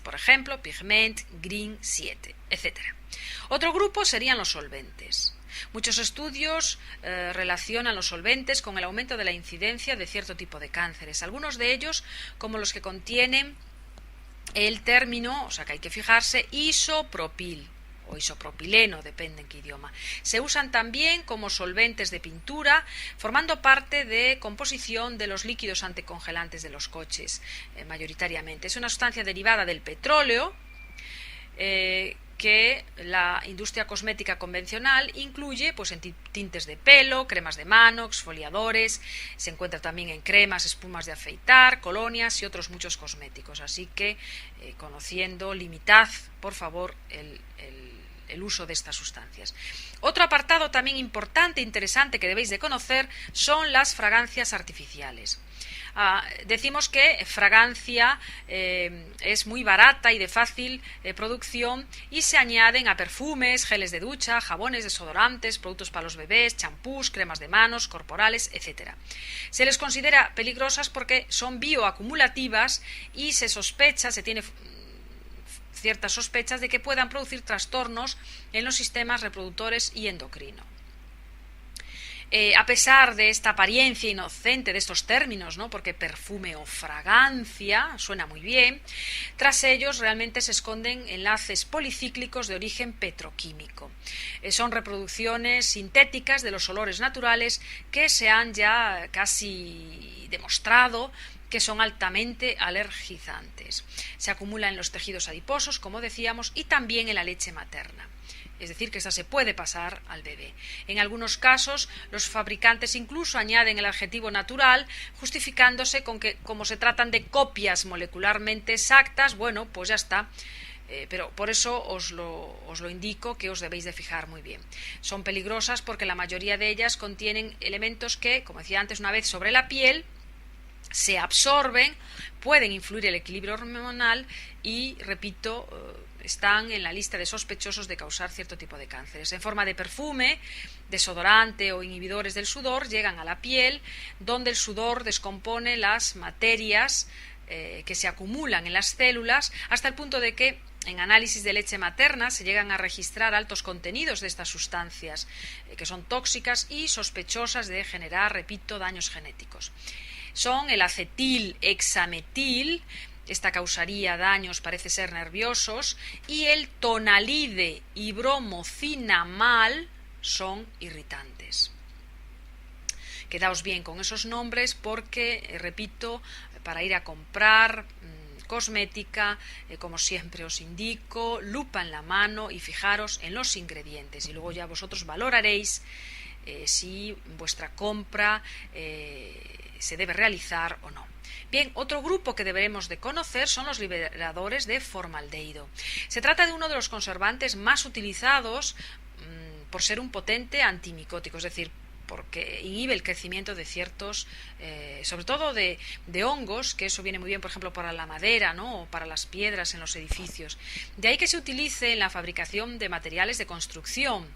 S2: por ejemplo, pigment green 7, etcétera. Otro grupo serían los solventes. Muchos estudios relacionan los solventes con el aumento de la incidencia de cierto tipo de cánceres. Algunos de ellos, como los que contienen el término, o sea que hay que fijarse, isopropil o isopropileno, depende en qué idioma. Se usan también como solventes de pintura, formando parte de composición de los líquidos anticongelantes de los coches, mayoritariamente. Es una sustancia derivada del petróleo, que la industria cosmética convencional incluye pues en tintes de pelo, cremas de mano, exfoliadores, se encuentra también en cremas, espumas de afeitar, colonias y otros muchos cosméticos. Así que, conociendo, limitad, por favor, el uso de estas sustancias. Otro apartado también importante e interesante que debéis de conocer son las fragancias artificiales. Decimos que fragancia es muy barata y de fácil producción y se añaden a perfumes, geles de ducha, jabones, desodorantes, productos para los bebés, champús, cremas de manos, corporales, etc. Se les considera peligrosas porque son bioacumulativas y se tiene ciertas sospechas de que puedan producir trastornos en los sistemas reproductores y endocrino. A pesar de esta apariencia inocente de estos términos, ¿no? Porque perfume o fragancia suena muy bien, tras ellos realmente se esconden enlaces policíclicos de origen petroquímico. Son reproducciones sintéticas de los olores naturales que se han ya casi demostrado que son altamente alergizantes. Se acumula en los tejidos adiposos, como decíamos, y también en la leche materna. Es decir, que esta se puede pasar al bebé. En algunos casos, los fabricantes incluso añaden el adjetivo natural, justificándose con que, como se tratan de copias molecularmente exactas, bueno, pues ya está. Pero por eso os lo indico, que os debéis de fijar muy bien. Son peligrosas porque la mayoría de ellas contienen elementos que, como decía antes, una vez sobre la piel, se absorben, pueden influir el equilibrio hormonal y, repito, están en la lista de sospechosos de causar cierto tipo de cánceres. En forma de perfume, desodorante o inhibidores del sudor, llegan a la piel, donde el sudor descompone las materias que se acumulan en las células, hasta el punto de que en análisis de leche materna se llegan a registrar altos contenidos de estas sustancias que son tóxicas y sospechosas de generar, repito, daños genéticos. Son el acetil-hexametil, esta causaría daños, parece ser nerviosos, y el tonalide y bromocinamal son irritantes. Quedaos bien con esos nombres porque, repito, para ir a comprar cosmética, como siempre os indico, lupa en la mano y fijaros en los ingredientes y luego ya vosotros valoraréis si vuestra compra se debe realizar o no. Bien, otro grupo que deberemos de conocer son los liberadores de formaldehído. Se trata de uno de los conservantes más utilizados por ser un potente antimicótico, es decir, porque inhibe el crecimiento de ciertos, sobre todo de hongos, que eso viene muy bien, por ejemplo, para la madera, ¿no? O para las piedras en los edificios. De ahí que se utilice en la fabricación de materiales de construcción,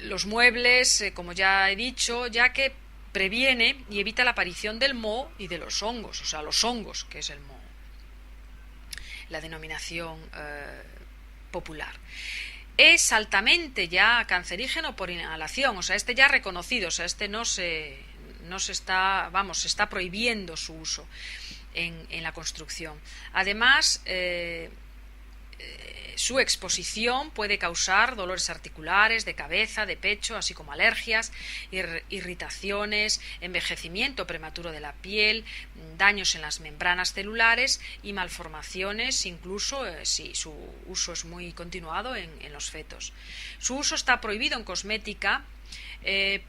S2: los muebles, como ya he dicho, ya que previene y evita la aparición del moho y de los hongos, o sea, los hongos, que es el moho, la denominación popular. Es altamente ya cancerígeno por inhalación, o sea, este ya reconocido, o sea, este se está prohibiendo su uso en la construcción. Además, su exposición puede causar dolores articulares, de cabeza, de pecho, así como alergias, irritaciones, envejecimiento prematuro de la piel, daños en las membranas celulares y malformaciones, incluso si su uso es muy continuado en los fetos. Su uso está prohibido en cosmética,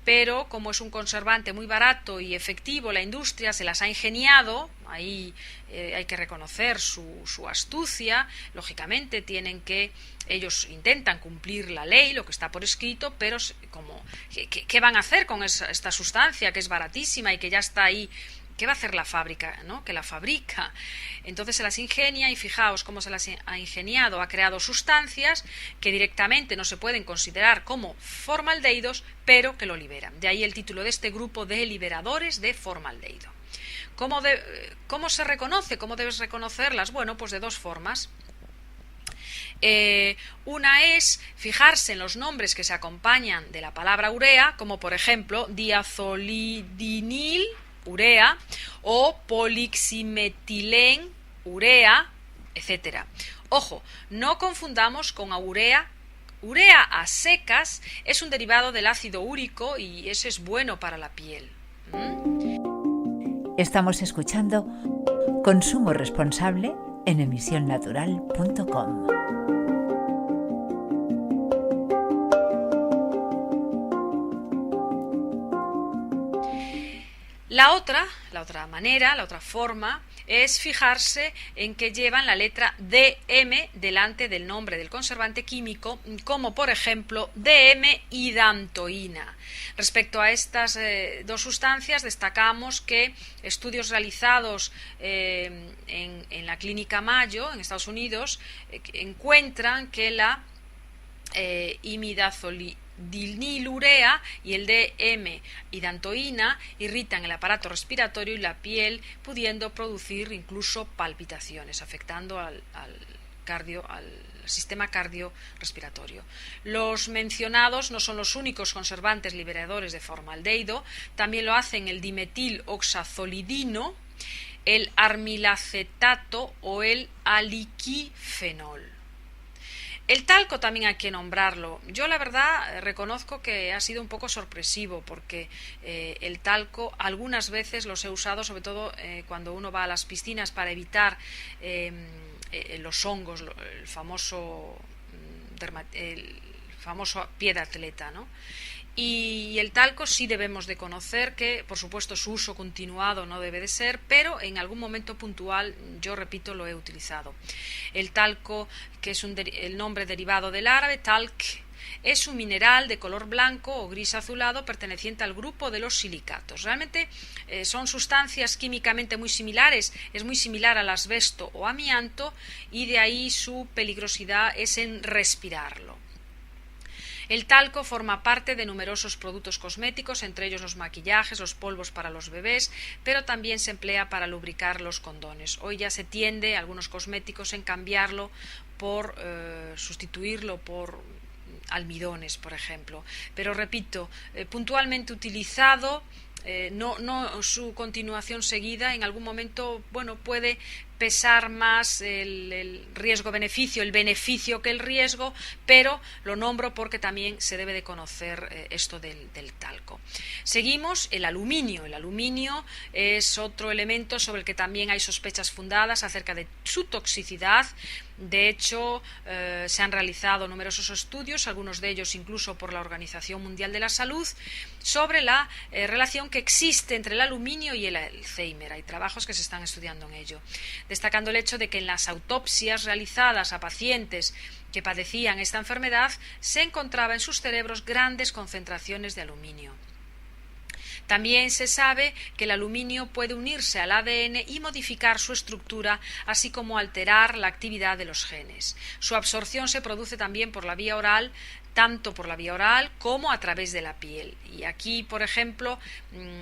S2: pero como es un conservante muy barato y efectivo, la industria se las ha ingeniado. Ahí hay que reconocer su astucia. Lógicamente ellos intentan cumplir la ley, lo que está por escrito, pero ¿qué van a hacer con esta sustancia que es baratísima y que ya está ahí? ¿Qué va a hacer la fábrica, ¿no? Que la fabrica. Entonces se las ingenia y fijaos cómo se las ha ingeniado. Ha creado sustancias que directamente no se pueden considerar como formaldehídos, pero que lo liberan. De ahí el título de este grupo de liberadores de formaldehído. ¿Cómo se reconoce? ¿Cómo debes reconocerlas? Bueno, pues de dos formas. Una es fijarse en los nombres que se acompañan de la palabra urea, como por ejemplo diazolidinil, urea, o poliximetilen, urea, etc. Ojo, no confundamos con urea. Urea a secas es un derivado del ácido úrico y ese es bueno para la piel.
S1: Estamos escuchando Consumo Responsable en emisionnatural.com.
S2: La otra manera, la otra forma, es fijarse en que llevan la letra DM delante del nombre del conservante químico, como por ejemplo DM-hidantoína. Respecto a estas dos sustancias, destacamos que estudios realizados en la Clínica Mayo, en Estados Unidos, encuentran que la imidazolidinilurea y el DM-hidantoína irritan el aparato respiratorio y la piel, pudiendo producir incluso palpitaciones, afectando al sistema cardiorrespiratorio. Los mencionados no son los únicos conservantes liberadores de formaldehído, también lo hacen el dimetil-oxazolidino, el armilacetato o el aliquifenol. El talco también hay que nombrarlo. Yo la verdad reconozco que ha sido un poco sorpresivo porque el talco algunas veces los he usado, sobre todo cuando uno va a las piscinas para evitar los hongos, el famoso pie de atleta, ¿no? Y el talco sí debemos de conocer que, por supuesto, su uso continuado no debe de ser, pero en algún momento puntual, yo repito, lo he utilizado. El talco, que es el nombre derivado del árabe, talc, es un mineral de color blanco o gris azulado perteneciente al grupo de los silicatos. Realmente son sustancias químicamente muy similares, es muy similar al asbesto o amianto, y de ahí su peligrosidad es en respirarlo. El talco forma parte de numerosos productos cosméticos, entre ellos los maquillajes, los polvos para los bebés, pero también se emplea para lubricar los condones. Hoy ya se tiende, algunos cosméticos, en cambiarlo por sustituirlo por almidones, por ejemplo. Pero repito, puntualmente utilizado, no su continuación seguida, en algún momento, puede pesar más el riesgo-beneficio, el beneficio que el riesgo, pero lo nombro porque también se debe de conocer esto del talco. Seguimos, el aluminio. El aluminio es otro elemento sobre el que también hay sospechas fundadas acerca de su toxicidad. De hecho, se han realizado numerosos estudios, algunos de ellos incluso por la Organización Mundial de la Salud, sobre la relación que existe entre el aluminio y el Alzheimer. Hay trabajos que se están estudiando en ello, destacando el hecho de que en las autopsias realizadas a pacientes que padecían esta enfermedad se encontraba en sus cerebros grandes concentraciones de aluminio. También se sabe que el aluminio puede unirse al ADN y modificar su estructura, así como alterar la actividad de los genes. Su absorción se produce también por la vía oral, tanto por la vía oral como a través de la piel. Y aquí, por ejemplo,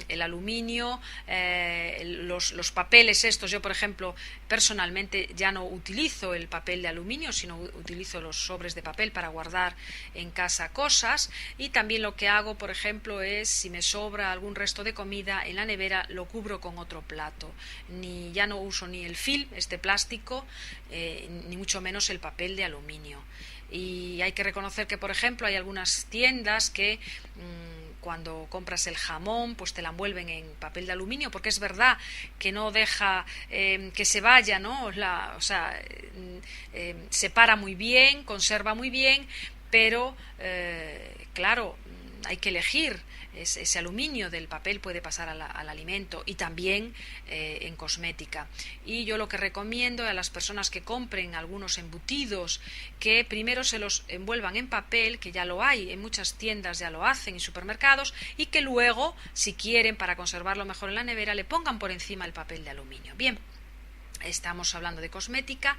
S2: el aluminio, los papeles estos, yo por ejemplo personalmente ya no utilizo el papel de aluminio, sino utilizo los sobres de papel para guardar en casa cosas, y también lo que hago, por ejemplo, es, si me sobra algún resto de comida en la nevera, lo cubro con otro plato. Ya no uso ni el film, este plástico, ni mucho menos el papel de aluminio. Y hay que reconocer que, por ejemplo, hay algunas tiendas que cuando compras el jamón, pues te la envuelven en papel de aluminio, porque es verdad que no deja que se vaya, ¿no? Separa muy bien, conserva muy bien, pero claro, hay que elegir. Ese aluminio del papel puede pasar al alimento, y también en cosmética. Y yo lo que recomiendo a las personas que compren algunos embutidos, que primero se los envuelvan en papel, que ya lo hay, en muchas tiendas ya lo hacen, en supermercados, y que luego, si quieren, para conservarlo mejor en la nevera, le pongan por encima el papel de aluminio. Bien, estamos hablando de cosmética.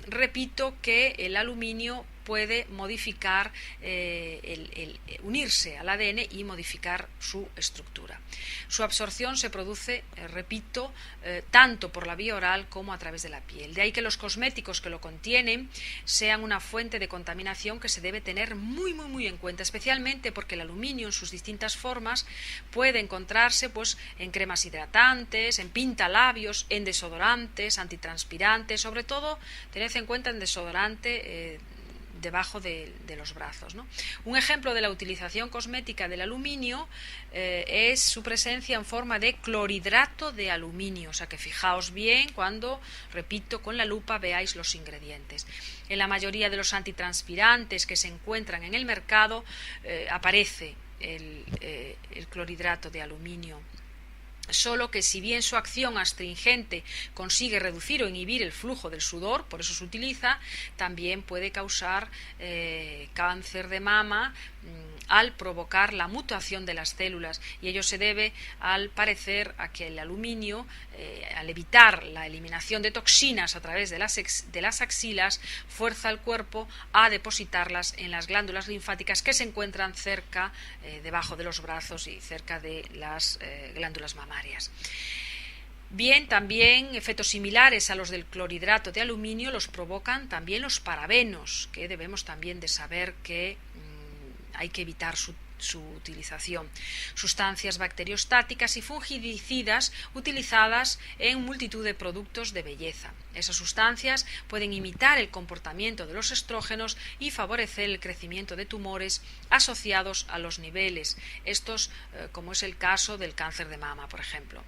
S2: Repito que el aluminio puede modificar, unirse al ADN y modificar su estructura. Su absorción se produce, repito, tanto por la vía oral como a través de la piel. De ahí que los cosméticos que lo contienen sean una fuente de contaminación que se debe tener muy, muy, muy en cuenta, especialmente porque el aluminio en sus distintas formas puede encontrarse pues en cremas hidratantes, en pintalabios, en desodorantes, antitranspirantes, sobre todo tened en cuenta en desodorante debajo de los brazos, ¿no? Un ejemplo de la utilización cosmética del aluminio es su presencia en forma de clorhidrato de aluminio, o sea que fijaos bien cuando, repito, con la lupa veáis los ingredientes. En la mayoría de los antitranspirantes que se encuentran en el mercado aparece el clorhidrato de aluminio. Solo que si bien su acción astringente consigue reducir o inhibir el flujo del sudor, por eso se utiliza, también puede causar cáncer de mama al provocar la mutación de las células, y ello se debe, al parecer, a que el aluminio, al evitar la eliminación de toxinas a través de las axilas, fuerza al cuerpo a depositarlas en las glándulas linfáticas que se encuentran cerca, debajo de los brazos y cerca de las glándulas mamarias. Bien, también efectos similares a los del clorhidrato de aluminio los provocan también los parabenos, que debemos también de saber que hay que evitar su utilización. Sustancias bacteriostáticas y fungicidas utilizadas en multitud de productos de belleza. Esas sustancias pueden imitar el comportamiento de los estrógenos y favorecer el crecimiento de tumores asociados a los niveles. Estos, como es el caso del cáncer de mama, por ejemplo.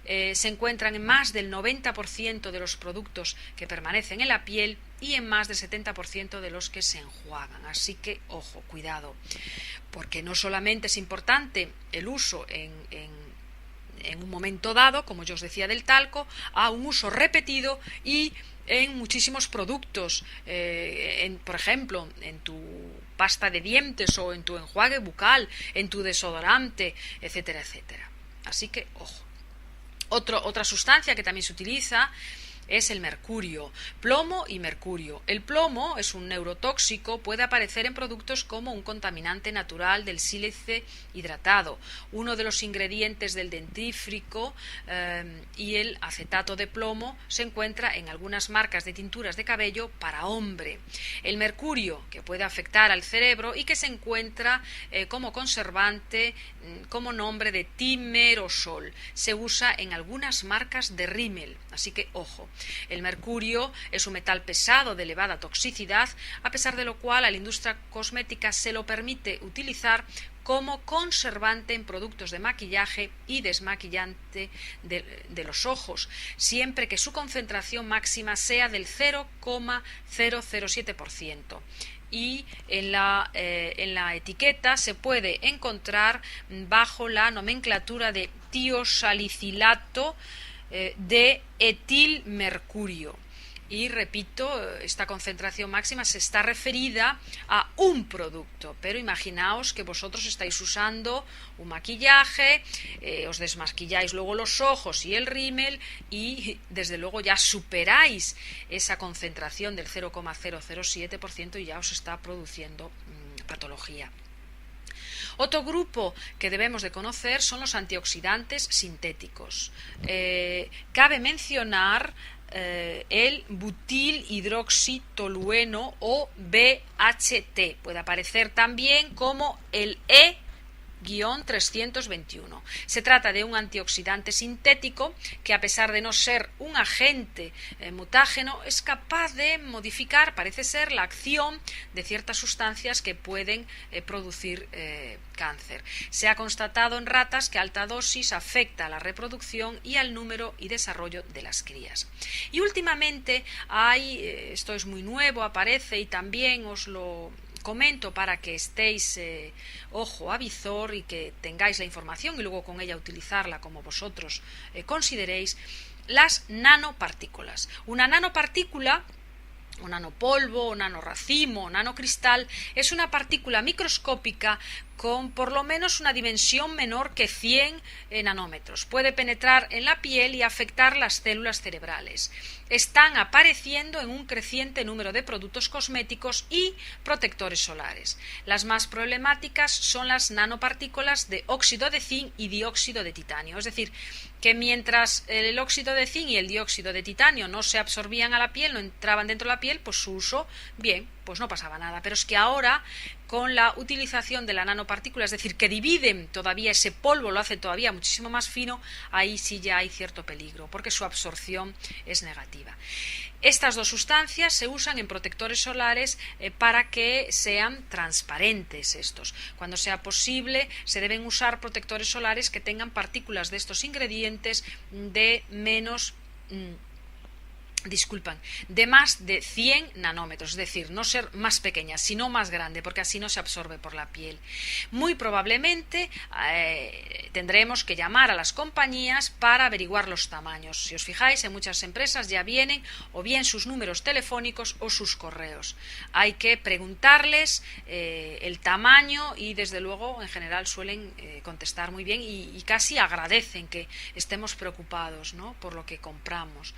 S2: Se encuentran en más del 90% de los productos que permanecen en la piel y en más del 70% de los que se enjuagan. Así que, ojo, cuidado, porque no solamente es importante el uso en en un momento dado, como yo os decía del talco, a un uso repetido y en muchísimos productos, por ejemplo, en tu pasta de dientes o en tu enjuague bucal, en tu desodorante, etcétera, etcétera. Así que, ojo. Otra sustancia que también se utiliza es el mercurio, plomo y mercurio. El plomo es un neurotóxico, puede aparecer en productos como un contaminante natural del sílice hidratado, uno de los ingredientes del dentífrico, y el acetato de plomo se encuentra en algunas marcas de tinturas de cabello para hombre. El mercurio, que puede afectar al cerebro y que se encuentra como conservante, como nombre de timerosol, se usa en algunas marcas de rímel, así que ojo. El mercurio es un metal pesado de elevada toxicidad, a pesar de lo cual a la industria cosmética se lo permite utilizar como conservante en productos de maquillaje y desmaquillante de los ojos, siempre que su concentración máxima sea del 0,007%. Y en la etiqueta se puede encontrar bajo la nomenclatura de tiosalicilato de etilmercurio. Y repito, esta concentración máxima se está referida a un producto, pero imaginaos que vosotros estáis usando un maquillaje, os desmaquilláis luego los ojos y el rímel y desde luego ya superáis esa concentración del 0,007% y ya os está produciendo patología. Otro grupo que debemos de conocer son los antioxidantes sintéticos. Cabe mencionar el butilhidroxitolueno o BHT. Puede aparecer también como el E-321. Se trata de un antioxidante sintético que, a pesar de no ser un agente mutágeno, es capaz de modificar, parece ser, la acción de ciertas sustancias que pueden producir cáncer. Se ha constatado en ratas que a alta dosis afecta a la reproducción y al número y desarrollo de las crías. Y últimamente hay, esto es muy nuevo, aparece y también os lo comento para que estéis ojo a visor y que tengáis la información y luego con ella utilizarla como vosotros consideréis, las nanopartículas. Una nanopartícula, un nanopolvo, un nanorracimo, un nanocristal, es una partícula microscópica con por lo menos una dimensión menor que 100 nanómetros. Puede penetrar en la piel y afectar las células cerebrales. Están apareciendo en un creciente número de productos cosméticos y protectores solares. Las más problemáticas son las nanopartículas de óxido de zinc y dióxido de titanio. Es decir, que mientras el óxido de zinc y el dióxido de titanio no se absorbían a la piel, no entraban dentro de la piel, pues su uso, bien, pues no pasaba nada. Pero es que ahora, con la utilización de la nanopartícula, es decir, que dividen todavía ese polvo, lo hace todavía muchísimo más fino, ahí sí ya hay cierto peligro, porque su absorción es negativa. Estas dos sustancias se usan en protectores solares para que sean transparentes estos. Cuando sea posible, se deben usar protectores solares que tengan partículas de estos ingredientes de de más de 100 nanómetros, es decir, no ser más pequeña, sino más grande, porque así no se absorbe por la piel. Muy probablemente tendremos que llamar a las compañías para averiguar los tamaños. Si os fijáis, en muchas empresas ya vienen o bien sus números telefónicos o sus correos. Hay que preguntarles el tamaño y desde luego en general suelen contestar muy bien y casi agradecen que estemos preocupados, ¿no?, por lo que compramos.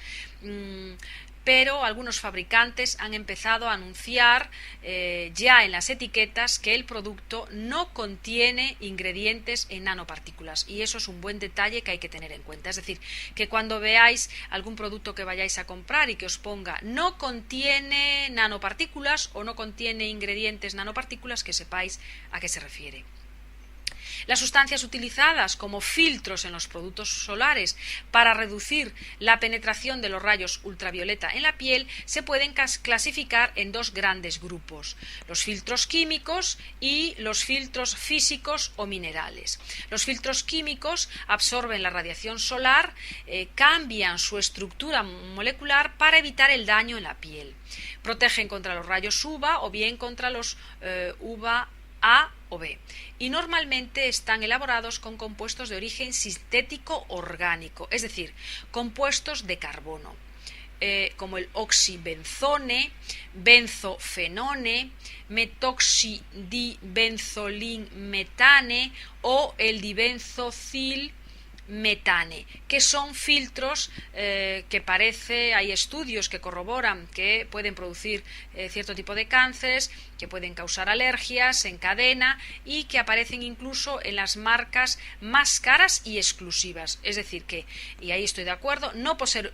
S2: Pero algunos fabricantes han empezado a anunciar ya en las etiquetas que el producto no contiene ingredientes en nanopartículas, y eso es un buen detalle que hay que tener en cuenta. Es decir, que cuando veáis algún producto que vayáis a comprar y que os ponga no contiene nanopartículas o no contiene ingredientes nanopartículas, que sepáis a qué se refiere. Las sustancias utilizadas como filtros en los productos solares para reducir la penetración de los rayos ultravioleta en la piel se pueden clasificar en dos grandes grupos: los filtros químicos y los filtros físicos o minerales. Los filtros químicos absorben la radiación solar, cambian su estructura molecular para evitar el daño en la piel. Protegen contra los rayos UVA o bien contra los UVA A o B, y normalmente están elaborados con compuestos de origen sintético orgánico, es decir, compuestos de carbono, como el oxibenzone, benzofenone, metoxidibenzolinmetane o el dibenzocilmetane, que son filtros que hay estudios que corroboran que pueden producir cierto tipo de cánceres, que pueden causar alergias en cadena y que aparecen incluso en las marcas más caras y exclusivas. Es decir que, y ahí estoy de acuerdo, no por ser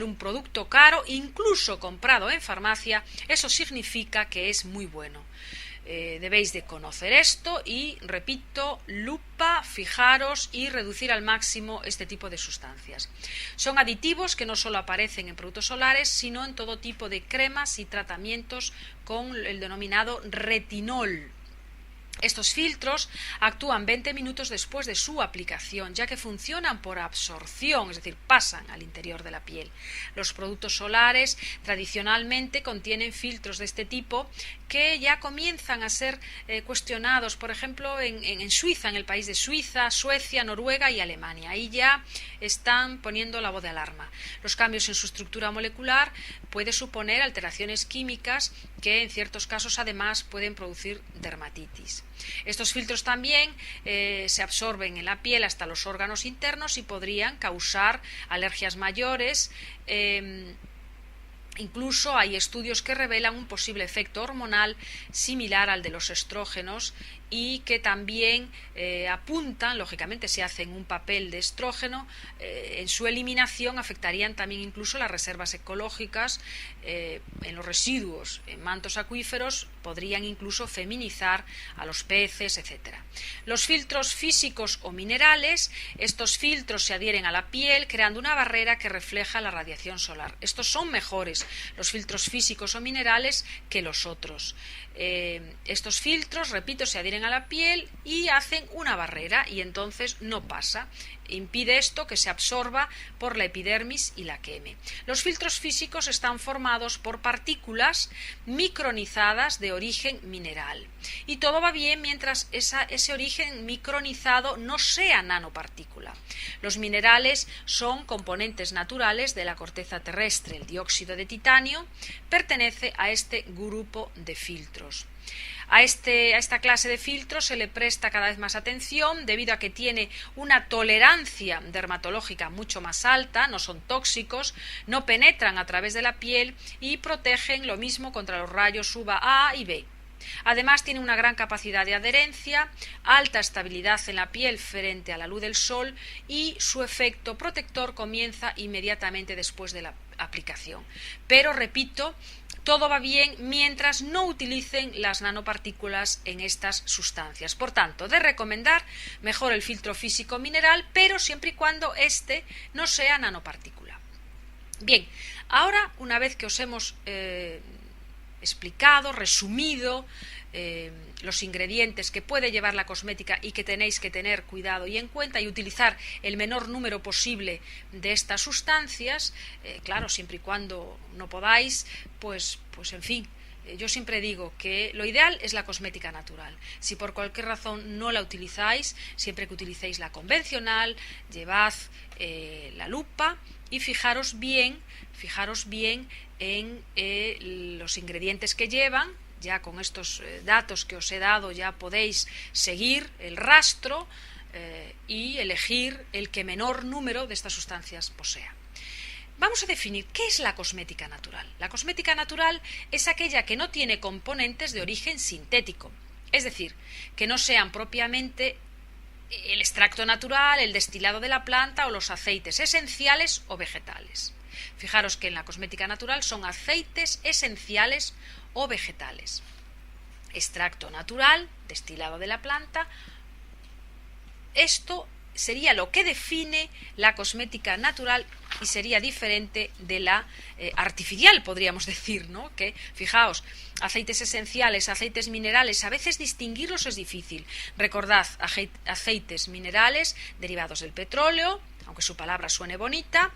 S2: un producto caro, incluso comprado en farmacia, eso significa que es muy bueno. Debéis de conocer esto y, repito, lupa, fijaros y reducir al máximo este tipo de sustancias. Son aditivos que no solo aparecen en productos solares, sino en todo tipo de cremas y tratamientos con el denominado retinol. Estos filtros actúan 20 minutos después de su aplicación, ya que funcionan por absorción, es decir, pasan al interior de la piel. Los productos solares tradicionalmente contienen filtros de este tipo que ya comienzan a ser cuestionados, por ejemplo, en Suiza, en el país de Suiza, Suecia, Noruega y Alemania. Ahí ya están poniendo la voz de alarma. Los cambios en su estructura molecular pueden suponer alteraciones químicas que en ciertos casos además pueden producir dermatitis. Estos filtros también se absorben en la piel hasta los órganos internos y podrían causar alergias mayores. Incluso hay estudios que revelan un posible efecto hormonal similar al de los estrógenos y que también apuntan, lógicamente si hacen un papel de estrógeno, en su eliminación afectarían también incluso las reservas ecológicas en los residuos, en mantos acuíferos, podrían incluso feminizar a los peces, etc. Los filtros físicos o minerales, estos filtros se adhieren a la piel creando una barrera que refleja la radiación solar. Estos son mejores, los filtros físicos o minerales, que los otros. Estos filtros, repito, se adhieren a la piel y hacen una barrera y entonces no pasa. Impide esto que se absorba por la epidermis y la queme. Los filtros físicos están formados por partículas micronizadas de origen mineral. Y todo va bien mientras ese origen micronizado no sea nanopartícula. Los minerales son componentes naturales de la corteza terrestre. El dióxido de titanio pertenece a este grupo de filtros. A esta clase de filtros se le presta cada vez más atención debido a que tiene una tolerancia dermatológica mucho más alta, no son tóxicos, no penetran a través de la piel y protegen lo mismo contra los rayos UVA y B. Además tiene una gran capacidad de adherencia, alta estabilidad en la piel frente a la luz del sol y su efecto protector comienza inmediatamente después de la aplicación. Pero repito, todo va bien mientras no utilicen las nanopartículas en estas sustancias. Por tanto, de recomendar mejor el filtro físico mineral, pero siempre y cuando este no sea nanopartícula. Bien, ahora una vez que os hemos explicado, resumido los ingredientes que puede llevar la cosmética y que tenéis que tener cuidado y en cuenta y utilizar el menor número posible de estas sustancias, claro, siempre y cuando no podáis, pues en fin, yo siempre digo que lo ideal es la cosmética natural. Si por cualquier razón no la utilizáis, siempre que utilicéis la convencional, llevad la lupa y fijaros bien en los ingredientes que llevan. Ya con estos datos que os he dado ya podéis seguir el rastro y elegir el que menor número de estas sustancias posea. Vamos a definir qué es la cosmética natural. La cosmética natural es aquella que no tiene componentes de origen sintético, es decir, que no sean propiamente el extracto natural, el destilado de la planta o los aceites esenciales o vegetales. Fijaros que en la cosmética natural son aceites esenciales o vegetales. Extracto natural, destilado de la planta. Esto sería lo que define la cosmética natural y sería diferente de la artificial, podríamos decir, ¿no? Que, fijaos, aceites esenciales, aceites minerales, a veces distinguirlos es difícil. Recordad, aceites minerales derivados del petróleo, aunque su palabra suene bonita,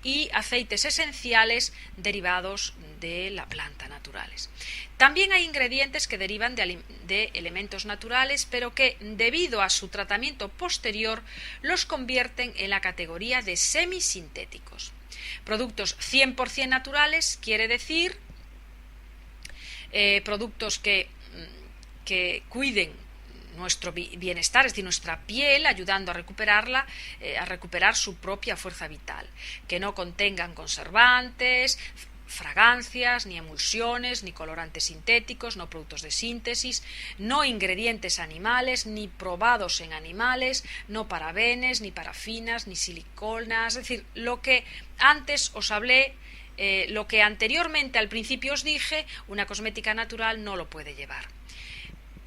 S2: y aceites esenciales derivados de la planta naturales. También hay ingredientes que derivan de elementos naturales, pero que debido a su tratamiento posterior los convierten en la categoría de semisintéticos. Productos 100% naturales quiere decir productos que cuiden nuestro bienestar, es decir, nuestra piel, ayudando a recuperarla, a recuperar su propia fuerza vital, que no contengan conservantes, fragancias, ni emulsiones, ni colorantes sintéticos, no productos de síntesis, no ingredientes animales, ni probados en animales, no parabenes, ni parafinas, ni siliconas, es decir, lo que antes os hablé, lo que anteriormente al principio os dije, una cosmética natural no lo puede llevar.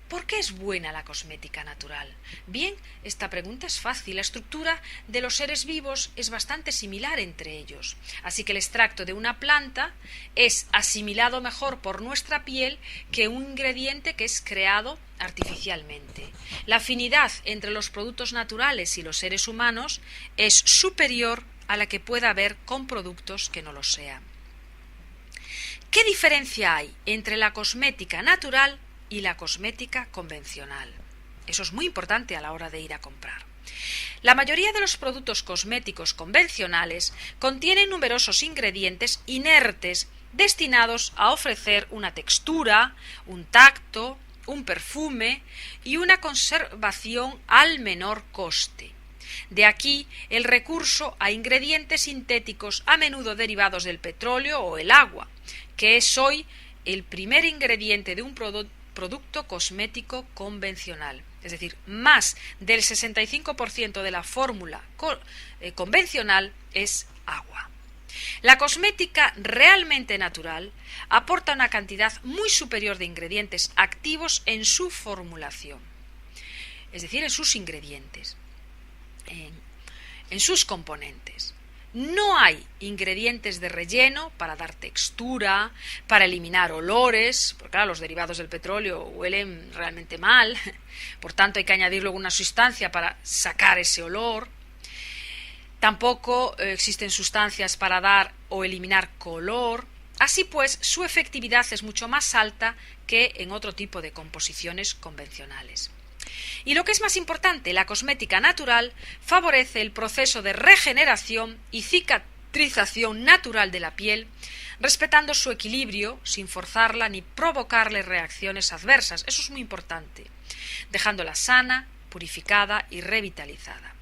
S2: ¿Por qué es buena la cosmética natural? Bien, esta pregunta es fácil. La estructura de los seres vivos es bastante similar entre ellos. Así que el extracto de una planta es asimilado mejor por nuestra piel que un ingrediente que es creado artificialmente. La afinidad entre los productos naturales y los seres humanos es superior a la que pueda haber con productos que no lo sean. ¿Qué diferencia hay entre la cosmética natural y la cosmética convencional? Eso es muy importante a la hora de ir a comprar. La mayoría de los productos cosméticos convencionales contienen numerosos ingredientes inertes destinados a ofrecer una textura, un tacto, un perfume y una conservación al menor coste. De aquí el recurso a ingredientes sintéticos a menudo derivados del petróleo o el agua, que es hoy el primer ingrediente de un producto cosmético convencional. Es decir, más del 65% de la fórmula convencional es agua. La cosmética realmente natural aporta una cantidad muy superior de ingredientes activos en su formulación, es decir, en sus ingredientes, en sus componentes. No hay ingredientes de relleno para dar textura, para eliminar olores, porque claro, los derivados del petróleo huelen realmente mal, por tanto hay que añadir luego una sustancia para sacar ese olor. Tampoco existen sustancias para dar o eliminar color. Así pues, su efectividad es mucho más alta que en otro tipo de composiciones convencionales. Y lo que es más importante, la cosmética natural favorece el proceso de regeneración y cicatrización natural de la piel, respetando su equilibrio sin forzarla ni provocarle reacciones adversas. Eso es muy importante, dejándola sana, purificada y revitalizada.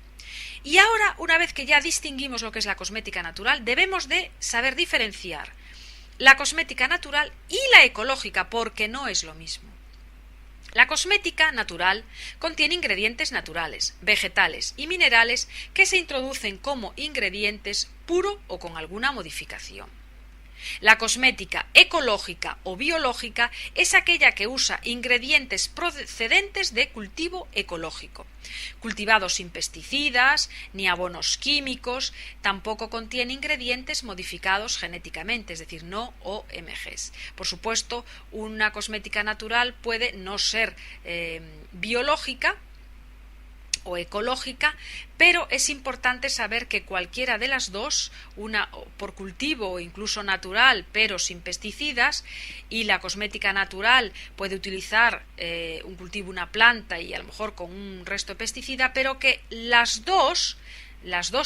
S2: Y ahora, una vez que ya distinguimos lo que es la cosmética natural, debemos de saber diferenciar la cosmética natural y la ecológica, porque no es lo mismo. La cosmética natural contiene ingredientes naturales, vegetales y minerales que se introducen como ingredientes puro o con alguna modificación. La cosmética ecológica o biológica es aquella que usa ingredientes procedentes de cultivo ecológico, cultivados sin pesticidas ni abonos químicos, tampoco contiene ingredientes modificados genéticamente, es decir, no OMGs. Por supuesto, una cosmética natural puede no ser biológica o ecológica, pero es importante saber que cualquiera de las dos, una por cultivo o incluso natural pero sin pesticidas, y la cosmética natural puede utilizar un cultivo, una planta y a lo mejor con un resto de pesticida, pero que las dos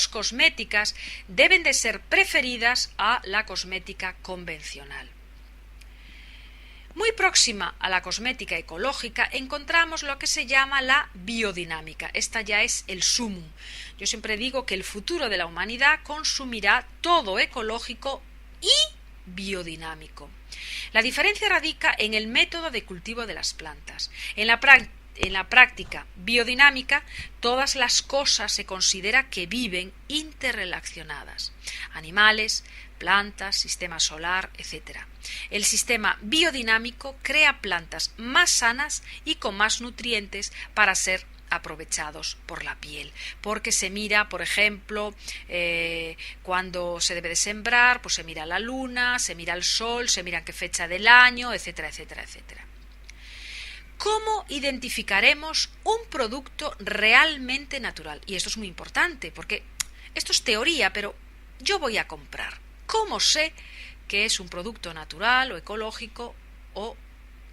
S2: cosméticas deben de ser preferidas a la cosmética convencional. Muy próxima a la cosmética ecológica encontramos lo que se llama la biodinámica. Esta ya es el sumum. Yo siempre digo que el futuro de la humanidad consumirá todo ecológico y biodinámico. La diferencia radica en el método de cultivo de las plantas. En la práctica biodinámica, todas las cosas se considera que viven interrelacionadas. Animales, plantas, sistema solar, etc. El sistema biodinámico crea plantas más sanas y con más nutrientes para ser aprovechados por la piel, porque se mira, por ejemplo, cuando se debe de sembrar, pues se mira la luna, se mira el sol, se mira en qué fecha del año, etcétera, etcétera, etcétera. ¿Cómo identificaremos un producto realmente natural? Y esto es muy importante, porque esto es teoría, pero yo voy a comprar. ¿Cómo sé que es un producto natural o ecológico o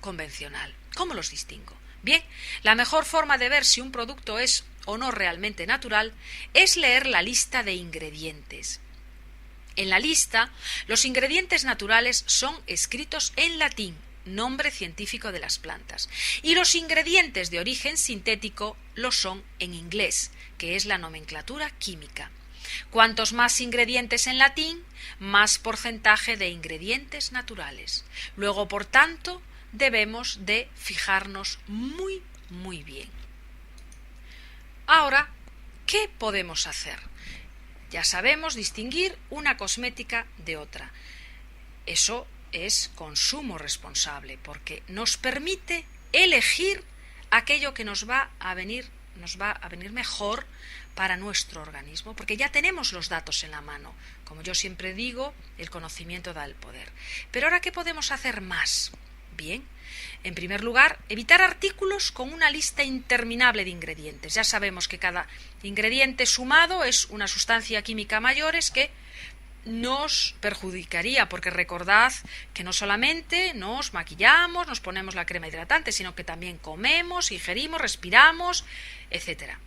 S2: convencional? ¿Cómo los distingo? Bien, la mejor forma de ver si un producto es o no realmente natural es leer la lista de ingredientes. En la lista, los ingredientes naturales son escritos en latín, nombre científico de las plantas, y los ingredientes de origen sintético lo son en inglés, que es la nomenclatura química. Cuantos más ingredientes en latín, más porcentaje de ingredientes naturales. Luego, por tanto, debemos de fijarnos muy bien. Ahora, ¿qué podemos hacer? Ya sabemos distinguir una cosmética de otra. Eso es consumo responsable, porque nos permite elegir aquello que nos va a venir mejor para nuestro organismo, porque ya tenemos los datos en la mano. Como yo siempre digo, el conocimiento da el poder. Pero ahora, ¿qué podemos hacer más? Bien, en primer lugar, evitar artículos con una lista interminable de ingredientes. Ya sabemos que cada ingrediente sumado es una sustancia química mayores que nos perjudicaría, porque recordad que no solamente nos maquillamos, nos ponemos la crema hidratante, sino que también comemos, ingerimos, respiramos, etcétera.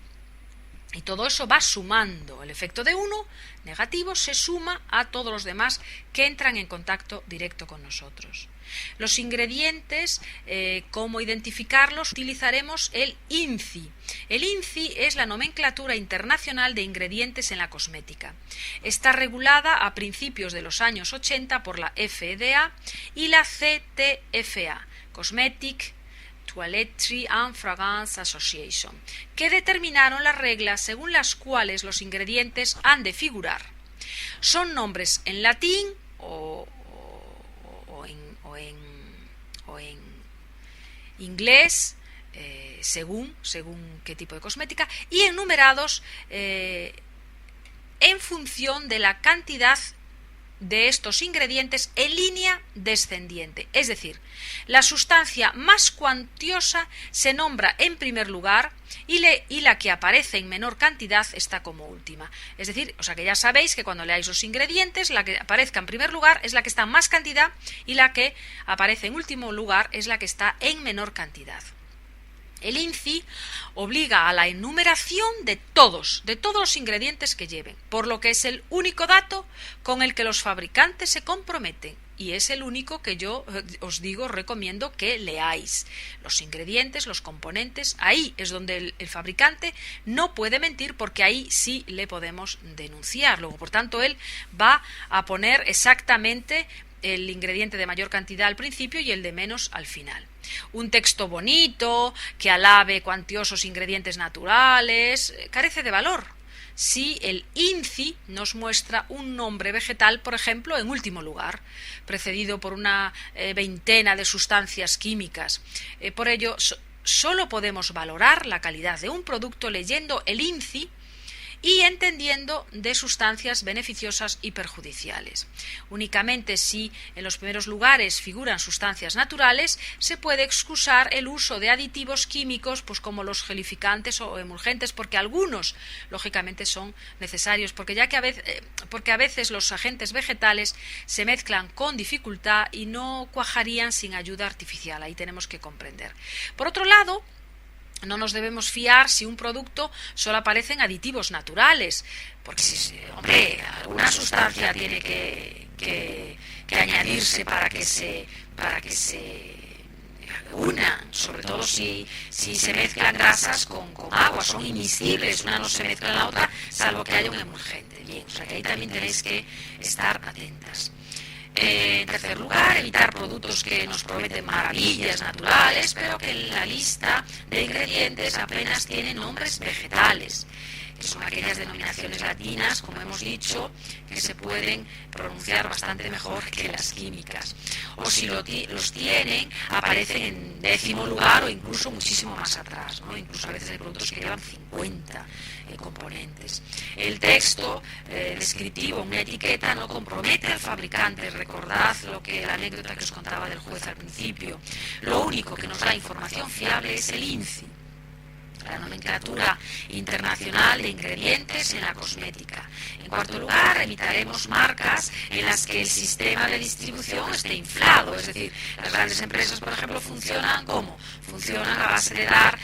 S2: Y todo eso va sumando. El efecto de uno negativo se suma a todos los demás que entran en contacto directo con nosotros. Los ingredientes, ¿cómo identificarlos? Utilizaremos el INCI. El INCI es la nomenclatura internacional de ingredientes en la cosmética. Está regulada a principios de los años 80 por la FDA y la CTFA, Cosmetic Toiletry and Fragrance Association, que determinaron las reglas según las cuales los ingredientes han de figurar. Son nombres en latín o en inglés, según qué tipo de cosmética, y enumerados en función de la cantidad de estos ingredientes en línea descendiente. Es decir, la sustancia más cuantiosa se nombra en primer lugar y la que aparece en menor cantidad está como última. Es decir, que ya sabéis que cuando leáis los ingredientes, la que aparezca en primer lugar es la que está en más cantidad y la que aparece en último lugar es la que está en menor cantidad. El INCI obliga a la enumeración de todos los ingredientes que lleven, por lo que es el único dato con el que los fabricantes se comprometen y es el único que yo recomiendo que leáis. Los ingredientes, los componentes, ahí es donde el fabricante no puede mentir, porque ahí sí le podemos denunciar. Luego, por tanto, él va a poner exactamente el ingrediente de mayor cantidad al principio y el de menos al final. Un texto bonito, que alabe cuantiosos ingredientes naturales, carece de valor si el INCI nos muestra un nombre vegetal, por ejemplo, en último lugar, precedido por una veintena de sustancias químicas. Por ello, solo podemos valorar la calidad de un producto leyendo el INCI y entendiendo de sustancias beneficiosas y perjudiciales. Únicamente si en los primeros lugares figuran sustancias naturales, se puede excusar el uso de aditivos químicos, pues como los gelificantes o emulgentes, porque algunos, lógicamente, son necesarios, porque a veces los agentes vegetales se mezclan con dificultad y no cuajarían sin ayuda artificial. Ahí tenemos que comprender. Por otro lado, no nos debemos fiar si un producto solo aparecen aditivos naturales, porque alguna sustancia tiene que añadirse para que se una, sobre todo si se mezclan grasas con agua, son inmiscibles, una no se mezcla en la otra, salvo que haya un emulgente. Bien, que ahí también tenéis que estar atentas. En tercer lugar, evitar productos que nos prometen maravillas naturales, pero que en la lista de ingredientes apenas tienen nombres vegetales, que son aquellas denominaciones latinas, como hemos dicho, que se pueden pronunciar bastante mejor que las químicas. O si los tienen, aparecen en 10º lugar o incluso muchísimo más atrás, ¿no? Incluso a veces hay productos que llevan 50 componentes. El texto descriptivo, una etiqueta, no compromete al fabricante. Recordad la anécdota que os contaba del juez al principio. Lo único que nos da información fiable es el INCI.
S3: la nomenclatura internacional de ingredientes en la cosmética. En cuarto lugar, evitaremos marcas en las que el sistema de distribución esté inflado, es decir, las grandes empresas, por ejemplo, funcionan a base de dar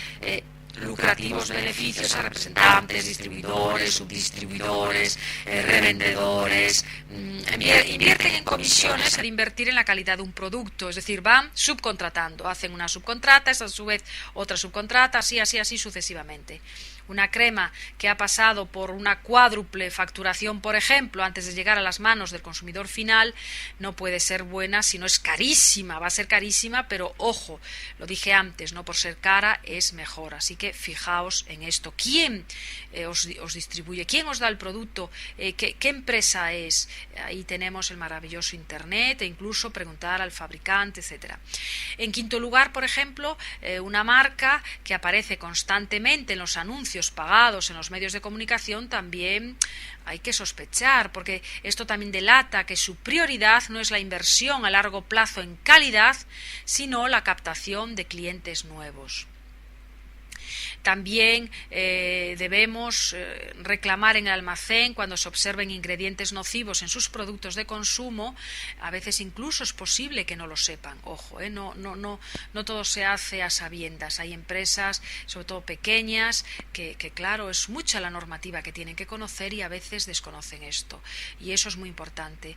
S3: lucrativos beneficios a representantes, distribuidores, subdistribuidores, revendedores, invierten en comisiones.
S2: De invertir en la calidad de un producto, es decir, van subcontratando, hacen una subcontrata, esta a su vez otra subcontrata, así sucesivamente. Una crema que ha pasado por una cuádruple facturación, por ejemplo, antes de llegar a las manos del consumidor final, no puede ser buena si no es carísima. Va a ser carísima, pero ojo, lo dije antes, no por ser cara es mejor. Así que fijaos en esto. ¿Quién os distribuye? ¿Quién os da el producto? ¿Qué empresa es? Ahí tenemos el maravilloso Internet e incluso preguntar al fabricante, etcétera. En quinto lugar, por ejemplo, una marca que aparece constantemente en los anuncios pagados en los medios de comunicación, también hay que sospechar, porque esto también delata que su prioridad no es la inversión a largo plazo en calidad, sino la captación de clientes nuevos. También debemos reclamar en el almacén cuando se observen ingredientes nocivos en sus productos de consumo. A veces incluso es posible que no lo sepan. Ojo, no todo se hace a sabiendas. Hay empresas, sobre todo pequeñas, que claro, es mucha la normativa que tienen que conocer y a veces desconocen esto. Y eso es muy importante.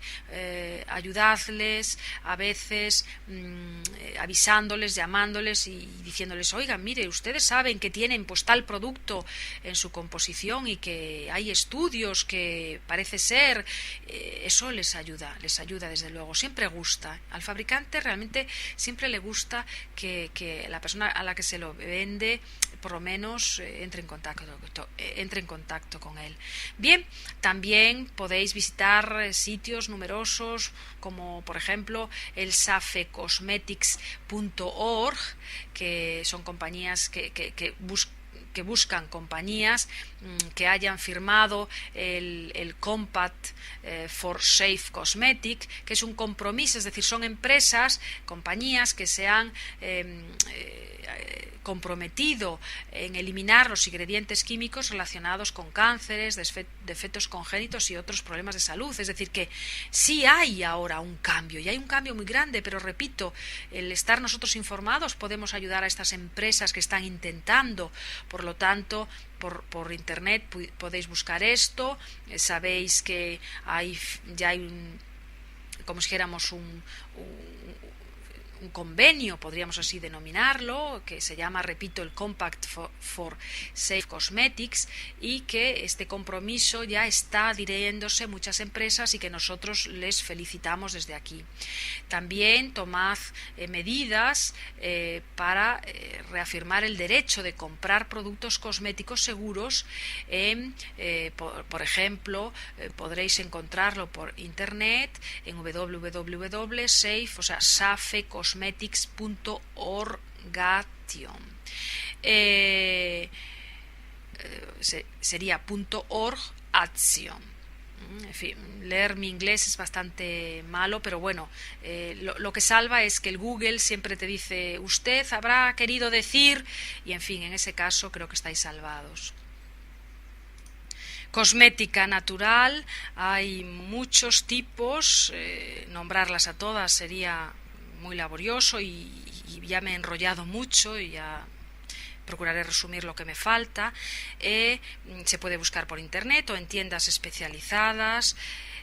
S2: Ayudadles, a veces avisándoles, llamándoles y diciéndoles, oigan, mire, ustedes saben que tienen pues tal producto en su composición y que hay estudios que parece ser, eso les ayuda desde luego. Siempre gusta, al fabricante realmente siempre le gusta que la persona a la que se lo vende por lo menos entre en contacto con él. Bien, también podéis visitar sitios numerosos como por ejemplo el safecosmetics.org, que son compañías que buscan compañías que hayan firmado el Compact for Safe Cosmetic, que es un compromiso, es decir, son empresas, compañías que se han comprometido en eliminar los ingredientes químicos relacionados con cánceres, defectos congénitos y otros problemas de salud. Es decir, que sí hay ahora un cambio, y hay un cambio muy grande, pero repito, el estar nosotros informados podemos ayudar a estas empresas que están intentando. Por lo tanto, por internet podéis buscar esto. Sabéis que ya hay como si dijéramos un convenio, podríamos así denominarlo, que se llama, repito, el Compact for Safe Cosmetics, y que este compromiso ya está adhiriéndose muchas empresas y que nosotros les felicitamos desde aquí. También tomad medidas para reafirmar el derecho de comprar productos cosméticos seguros. Por ejemplo, podréis encontrarlo por internet en www.safecosmetics.org. Sería .org action. En fin, leer mi inglés es bastante malo, pero bueno, lo que salva es que el Google siempre te dice usted habrá querido decir, y en fin, en ese caso creo que estáis salvados. Cosmética natural, hay muchos tipos, nombrarlas a todas sería muy laborioso y ya me he enrollado mucho y ya procuraré resumir lo que me falta. Se puede buscar por internet o en tiendas especializadas,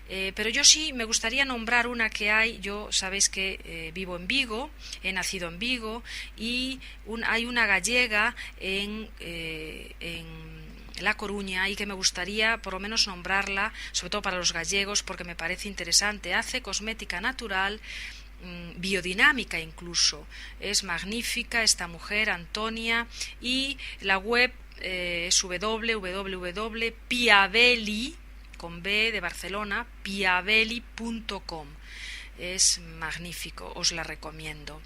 S2: pero yo sí me gustaría nombrar una que hay. Yo sabéis que vivo en Vigo, he nacido en Vigo, y hay una gallega en La Coruña, y que me gustaría por lo menos nombrarla, sobre todo para los gallegos, porque me parece interesante. Hace cosmética natural, biodinámica incluso. Es magnífica esta mujer, Antonia, y la web es www.piabelli, con B de Barcelona, piabelli.com. Es magnífico, os la recomiendo.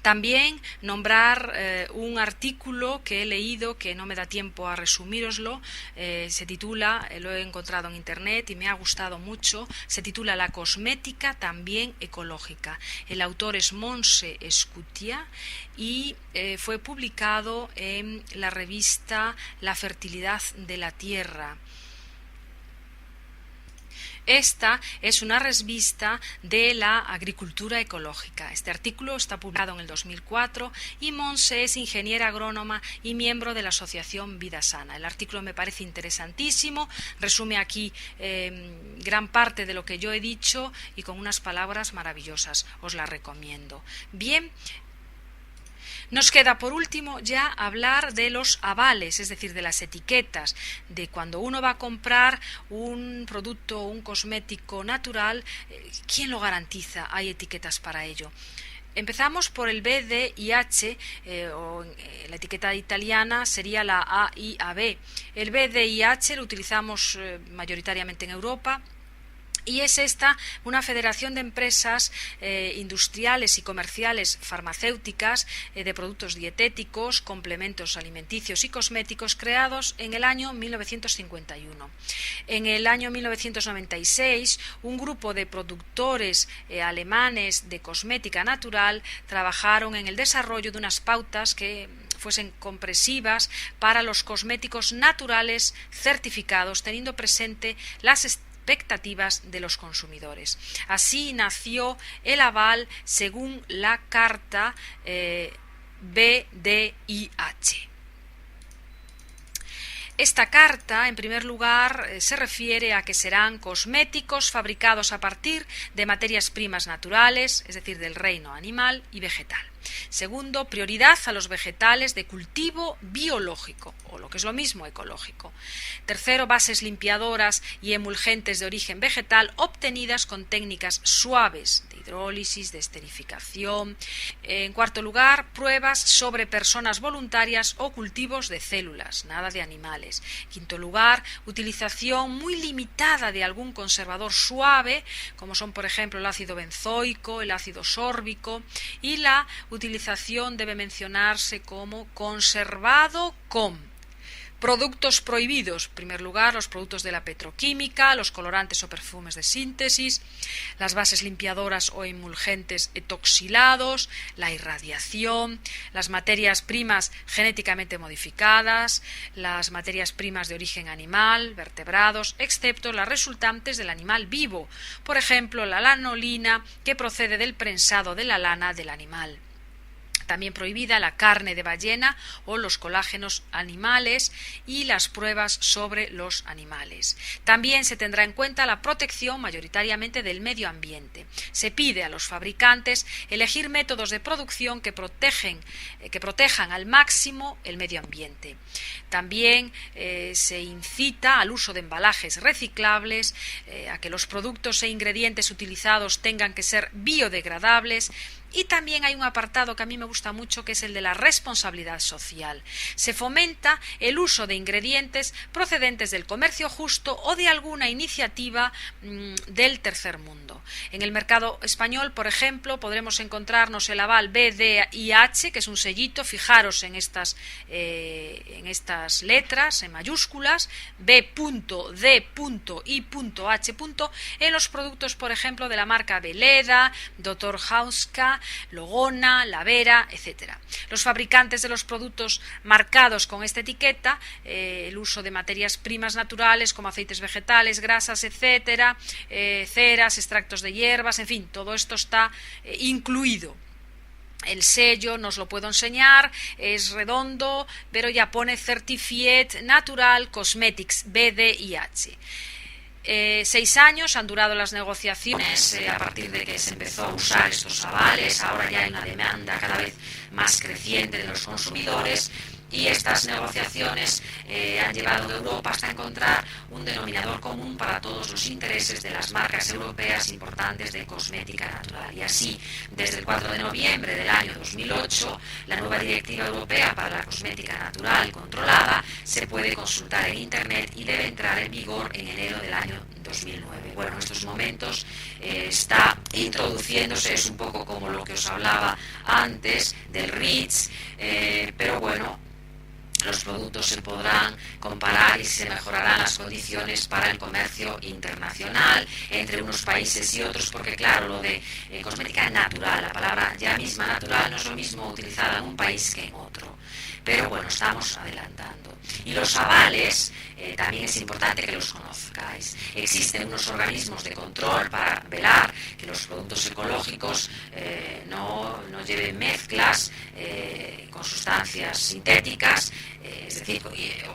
S2: También nombrar un artículo que he leído, que no me da tiempo a resumíroslo, se titula, lo he encontrado en internet y me ha gustado mucho, se titula La cosmética también ecológica. El autor es Montse Escutia y fue publicado en la revista La fertilidad de la tierra. Esta es una revista de la agricultura ecológica. Este artículo está publicado en el 2004 y Montse es ingeniera agrónoma y miembro de la asociación Vida Sana. El artículo me parece interesantísimo, resume aquí gran parte de lo que yo he dicho y con unas palabras maravillosas. Os la recomiendo. Bien. Nos queda por último ya hablar de los avales, es decir, de las etiquetas, de cuando uno va a comprar un producto, un cosmético natural, ¿quién lo garantiza? Hay etiquetas para ello. Empezamos por el BDIH, la etiqueta italiana sería la AIAB. El BDIH lo utilizamos mayoritariamente en Europa. Y es esta una federación de empresas industriales y comerciales farmacéuticas de productos dietéticos, complementos alimenticios y cosméticos creados en el año 1951. En el año 1996, un grupo de productores alemanes de cosmética natural trabajaron en el desarrollo de unas pautas que fuesen comprensivas para los cosméticos naturales certificados, teniendo presente las expectativas de los consumidores. Así nació el aval según la carta BDIH. Esta carta, en primer lugar, se refiere a que serán cosméticos fabricados a partir de materias primas naturales, es decir, del reino animal y vegetal. Segundo, prioridad a los vegetales de cultivo biológico, o lo que es lo mismo, ecológico. Tercero, bases limpiadoras y emulgentes de origen vegetal obtenidas con técnicas suaves de hidrólisis, de esterificación. En cuarto lugar, pruebas sobre personas voluntarias o cultivos de células, nada de animales. Quinto lugar, utilización muy limitada de algún conservador suave, como son, por ejemplo, el ácido benzoico, el ácido sórbico, y la utilización debe mencionarse como conservado con productos prohibidos. En primer lugar, los productos de la petroquímica, los colorantes o perfumes de síntesis, las bases limpiadoras o emulgentes etoxilados, la irradiación, las materias primas genéticamente modificadas, las materias primas de origen animal, vertebrados, excepto las resultantes del animal vivo, por ejemplo, la lanolina, que procede del prensado de la lana del animal. También prohibida la carne de ballena o los colágenos animales y las pruebas sobre los animales. También se tendrá en cuenta la protección mayoritariamente del medio ambiente. Se pide a los fabricantes elegir métodos de producción que protejan al máximo el medio ambiente. También se incita al uso de embalajes reciclables, a que los productos e ingredientes utilizados tengan que ser biodegradables. Y también hay un apartado que a mí me gusta mucho, que es el de la responsabilidad social. Se fomenta el uso de ingredientes procedentes del comercio justo o de alguna iniciativa del tercer mundo. En el mercado español, por ejemplo, podremos encontrarnos el aval BDIH, que es un sellito, fijaros en estas letras en mayúsculas, B.D.I.H. en los productos, por ejemplo, de la marca Veleda, Dr. Hauska, Logona, Lavera, etc. Los fabricantes de los productos marcados con esta etiqueta, el uso de materias primas naturales como aceites vegetales, grasas, etc., ceras, extractos de hierbas, en fin, todo esto está incluido. El sello, no os lo puedo enseñar, es redondo, pero ya pone Certified Natural Cosmetics, BDIH. 6 años han durado las negociaciones
S3: a partir de que se empezó a usar estos avales. Ahora ya hay una demanda cada vez más creciente de los consumidores y estas negociaciones han llevado a Europa hasta encontrar un denominador común para todos los intereses de las marcas europeas importantes de cosmética natural. Y así, desde el 4 de noviembre del año 2008, la nueva Directiva Europea para la Cosmética Natural Controlada se puede consultar en Internet y debe entrar en vigor en enero del año 2009. Bueno, en estos momentos está introduciéndose, es un poco como lo que os hablaba antes del REACH, pero bueno, los productos se podrán comparar y se mejorarán las condiciones para el comercio internacional entre unos países y otros, porque claro, lo de cosmética natural, la palabra ya misma natural no es lo mismo utilizada en un país que en otro. Pero bueno, estamos adelantando. Y los avales también es importante que los conozcáis. Existen unos organismos de control para velar que los productos ecológicos no lleven mezclas con sustancias sintéticas, es decir,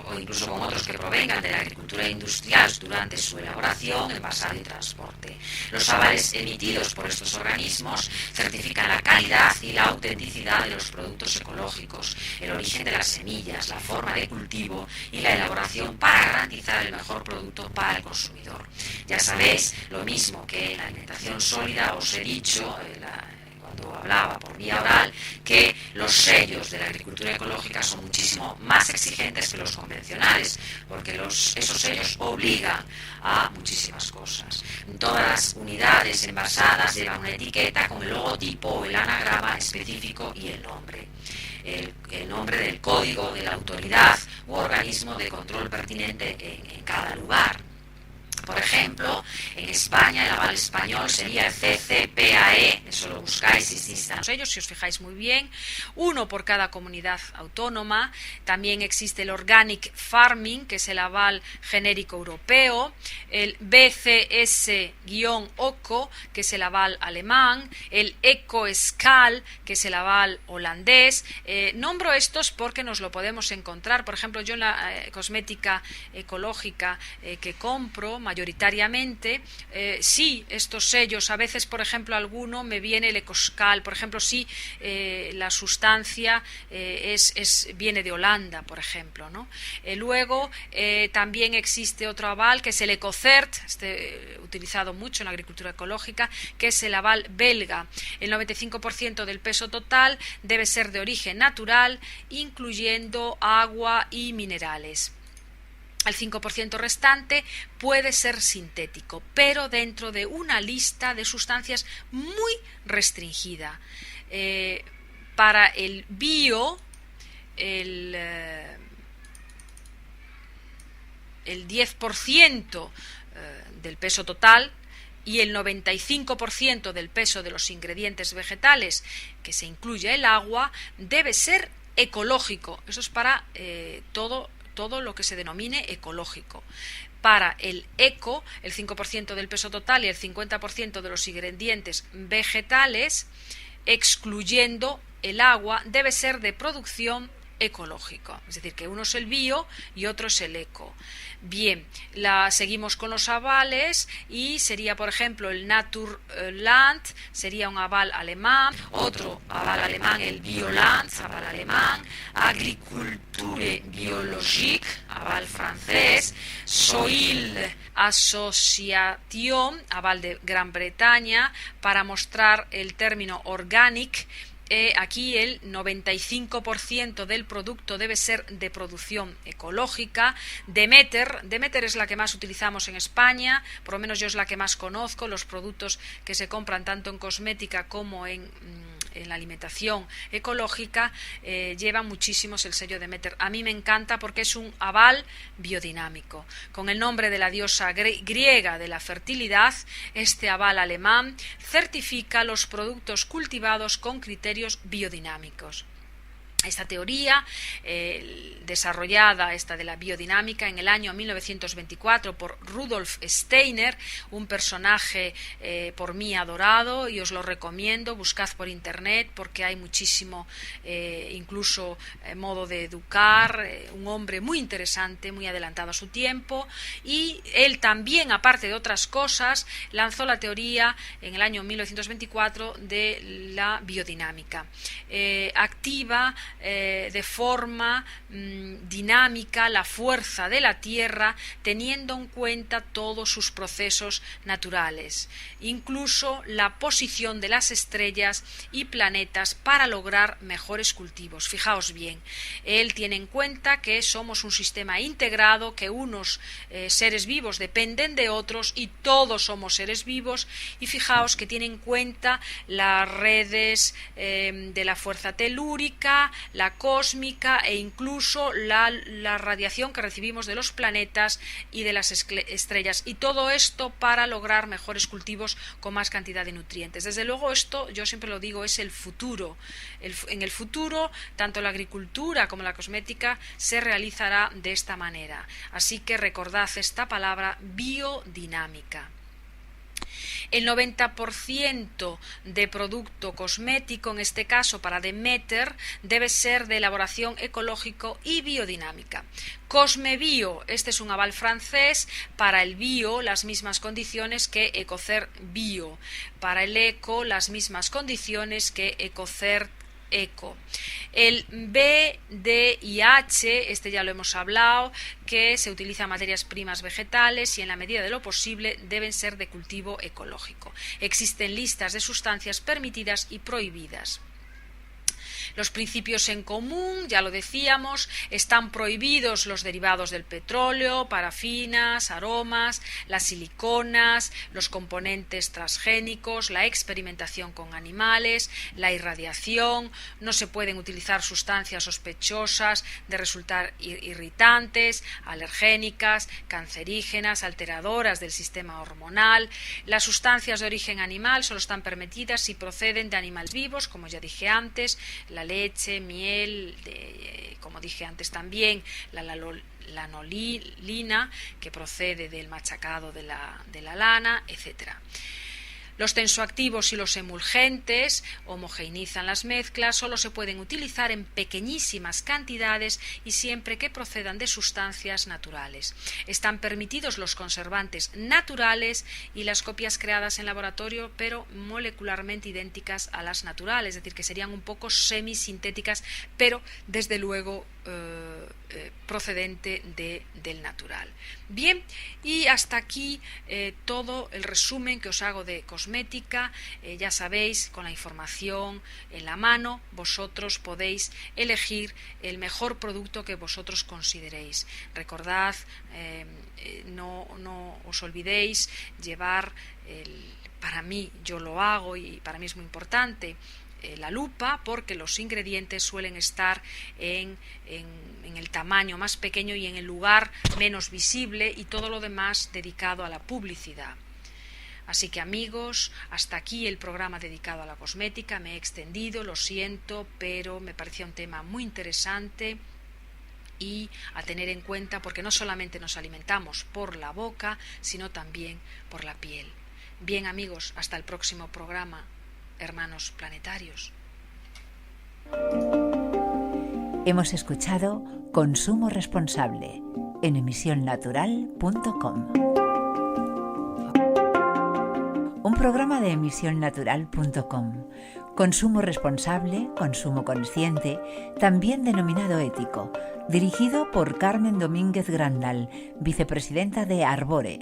S3: o incluso con otros que provengan de la agricultura industrial durante su elaboración, envasado y transporte. Los avales emitidos por estos organismos certifican la calidad y la autenticidad de los productos ecológicos, el origen de las semillas, la forma de cultivo y la elaboración para garantizar el mejor producto para el consumidor. Ya sabéis, lo mismo que en la alimentación sólida os he dicho, cuando hablaba por vía oral, que los sellos de la agricultura ecológica son muchísimo más exigentes que los convencionales, porque esos sellos obligan a muchísimas cosas. Todas las unidades envasadas llevan una etiqueta con el logotipo o el anagrama específico y el nombre. El nombre del código de la autoridad u organismo de control pertinente en cada lugar. Por ejemplo, en España el aval español sería el CCPAE, eso lo buscáis y existan
S2: ellos, si os fijáis muy bien, uno por cada comunidad autónoma. También existe el Organic Farming, que es el aval genérico europeo, el BCS-OCO, que es el aval alemán, el EcoScal, que es el aval holandés. Nombro estos porque nos lo podemos encontrar, por ejemplo, yo en la cosmética ecológica que compro, mayoritariamente, sí, estos sellos, a veces, por ejemplo, alguno me viene el EcoScal, por ejemplo, sí, la sustancia viene de Holanda, por ejemplo, ¿no? Luego, también existe otro aval, que es el EcoCert, utilizado mucho en la agricultura ecológica, que es el aval belga. El 95% del peso total debe ser de origen natural, incluyendo agua y minerales. El 5% restante puede ser sintético, pero dentro de una lista de sustancias muy restringida. Para el bio, el 10% del peso total y el 95% del peso de los ingredientes vegetales, que se incluye el agua, debe ser ecológico. Eso es para todo lo que se denomine ecológico. Para el eco, el 5% del peso total y el 50% de los ingredientes vegetales, excluyendo el agua, debe ser de producción ecológico. Es decir, que uno es el bio y otro es el eco. Bien, seguimos con los avales y sería, por ejemplo, el Naturland, sería un aval alemán.
S3: Otro aval alemán, el Bioland, aval alemán. Agriculture Biologique, aval francés. Soil
S2: Association, aval de Gran Bretaña, para mostrar el término organic. Aquí el 95% del producto debe ser de producción ecológica. Demeter es la que más utilizamos en España, por lo menos yo es la que más conozco. Los productos que se compran tanto en cosmética como en la alimentación ecológica llevan muchísimos el sello Demeter. A mí me encanta porque es un aval biodinámico. Con el nombre de la diosa griega de la fertilidad, este aval alemán certifica los productos cultivados con criterios biodinámicos. Esta teoría, desarrollada, esta de la biodinámica, en el año 1924 por Rudolf Steiner, un personaje por mí adorado, y os lo recomiendo, buscad por internet porque hay muchísimo, incluso modo de educar, un hombre muy interesante, muy adelantado a su tiempo, y él también, aparte de otras cosas, lanzó la teoría en el año 1924 de la biodinámica. Activa de forma dinámica la fuerza de la Tierra, teniendo en cuenta todos sus procesos naturales, incluso la posición de las estrellas y planetas para lograr mejores cultivos. Fijaos bien, él tiene en cuenta que somos un sistema integrado, que unos seres vivos dependen de otros y todos somos seres vivos, y fijaos que tiene en cuenta las redes de la fuerza telúrica, la cósmica e incluso la radiación que recibimos de los planetas y de las estrellas, y todo esto para lograr mejores cultivos con más cantidad de nutrientes. Desde luego esto, yo siempre lo digo, es el futuro. En el futuro, tanto la agricultura como la cosmética se realizará de esta manera. Así que recordad esta palabra, biodinámica. El 90% de producto cosmético, en este caso para Demeter, debe ser de elaboración ecológico y biodinámica. Cosmebio, este es un aval francés. Para el bio, las mismas condiciones que Ecocer Bio. Para el eco, las mismas condiciones que Ecocer Eco. El B, D y H, este ya lo hemos hablado, que se utilizan materias primas vegetales y en la medida de lo posible deben ser de cultivo ecológico. Existen listas de sustancias permitidas y prohibidas. Los principios en común, ya lo decíamos, están prohibidos los derivados del petróleo, parafinas, aromas, las siliconas, los componentes transgénicos, la experimentación con animales, la irradiación, no se pueden utilizar sustancias sospechosas de resultar irritantes, alergénicas, cancerígenas, alteradoras del sistema hormonal. Las sustancias de origen animal solo están permitidas si proceden de animales vivos, como ya dije antes, la leche, miel, como dije antes también, la lanolina, que procede del machacado de la lana, etcétera. Los tensoactivos y los emulgentes homogeneizan las mezclas, solo se pueden utilizar en pequeñísimas cantidades y siempre que procedan de sustancias naturales. Están permitidos los conservantes naturales y las copias creadas en laboratorio, pero molecularmente idénticas a las naturales, es decir, que serían un poco semisintéticas, pero desde luego procedente del natural. Bien, y hasta aquí todo el resumen que os hago de cosmética. Ya sabéis, con la información en la mano, vosotros podéis elegir el mejor producto que vosotros consideréis. Recordad, no os olvidéis llevar, para mí, yo lo hago y para mí es muy importante, la lupa, porque los ingredientes suelen estar en el tamaño más pequeño y en el lugar menos visible, y todo lo demás dedicado a la publicidad. Así que, amigos, hasta aquí el programa dedicado a la cosmética. Me he extendido, lo siento, pero me parecía un tema muy interesante y a tener en cuenta, porque no solamente nos alimentamos por la boca, sino también por la piel. Bien, amigos, hasta el próximo programa. Hermanos planetarios.
S1: Hemos escuchado Consumo Responsable en emisionnatural.com. Un programa de emisionnatural.com. Consumo responsable, consumo consciente, también denominado ético, dirigido por Carmen Domínguez Grandal, vicepresidenta de Arbore.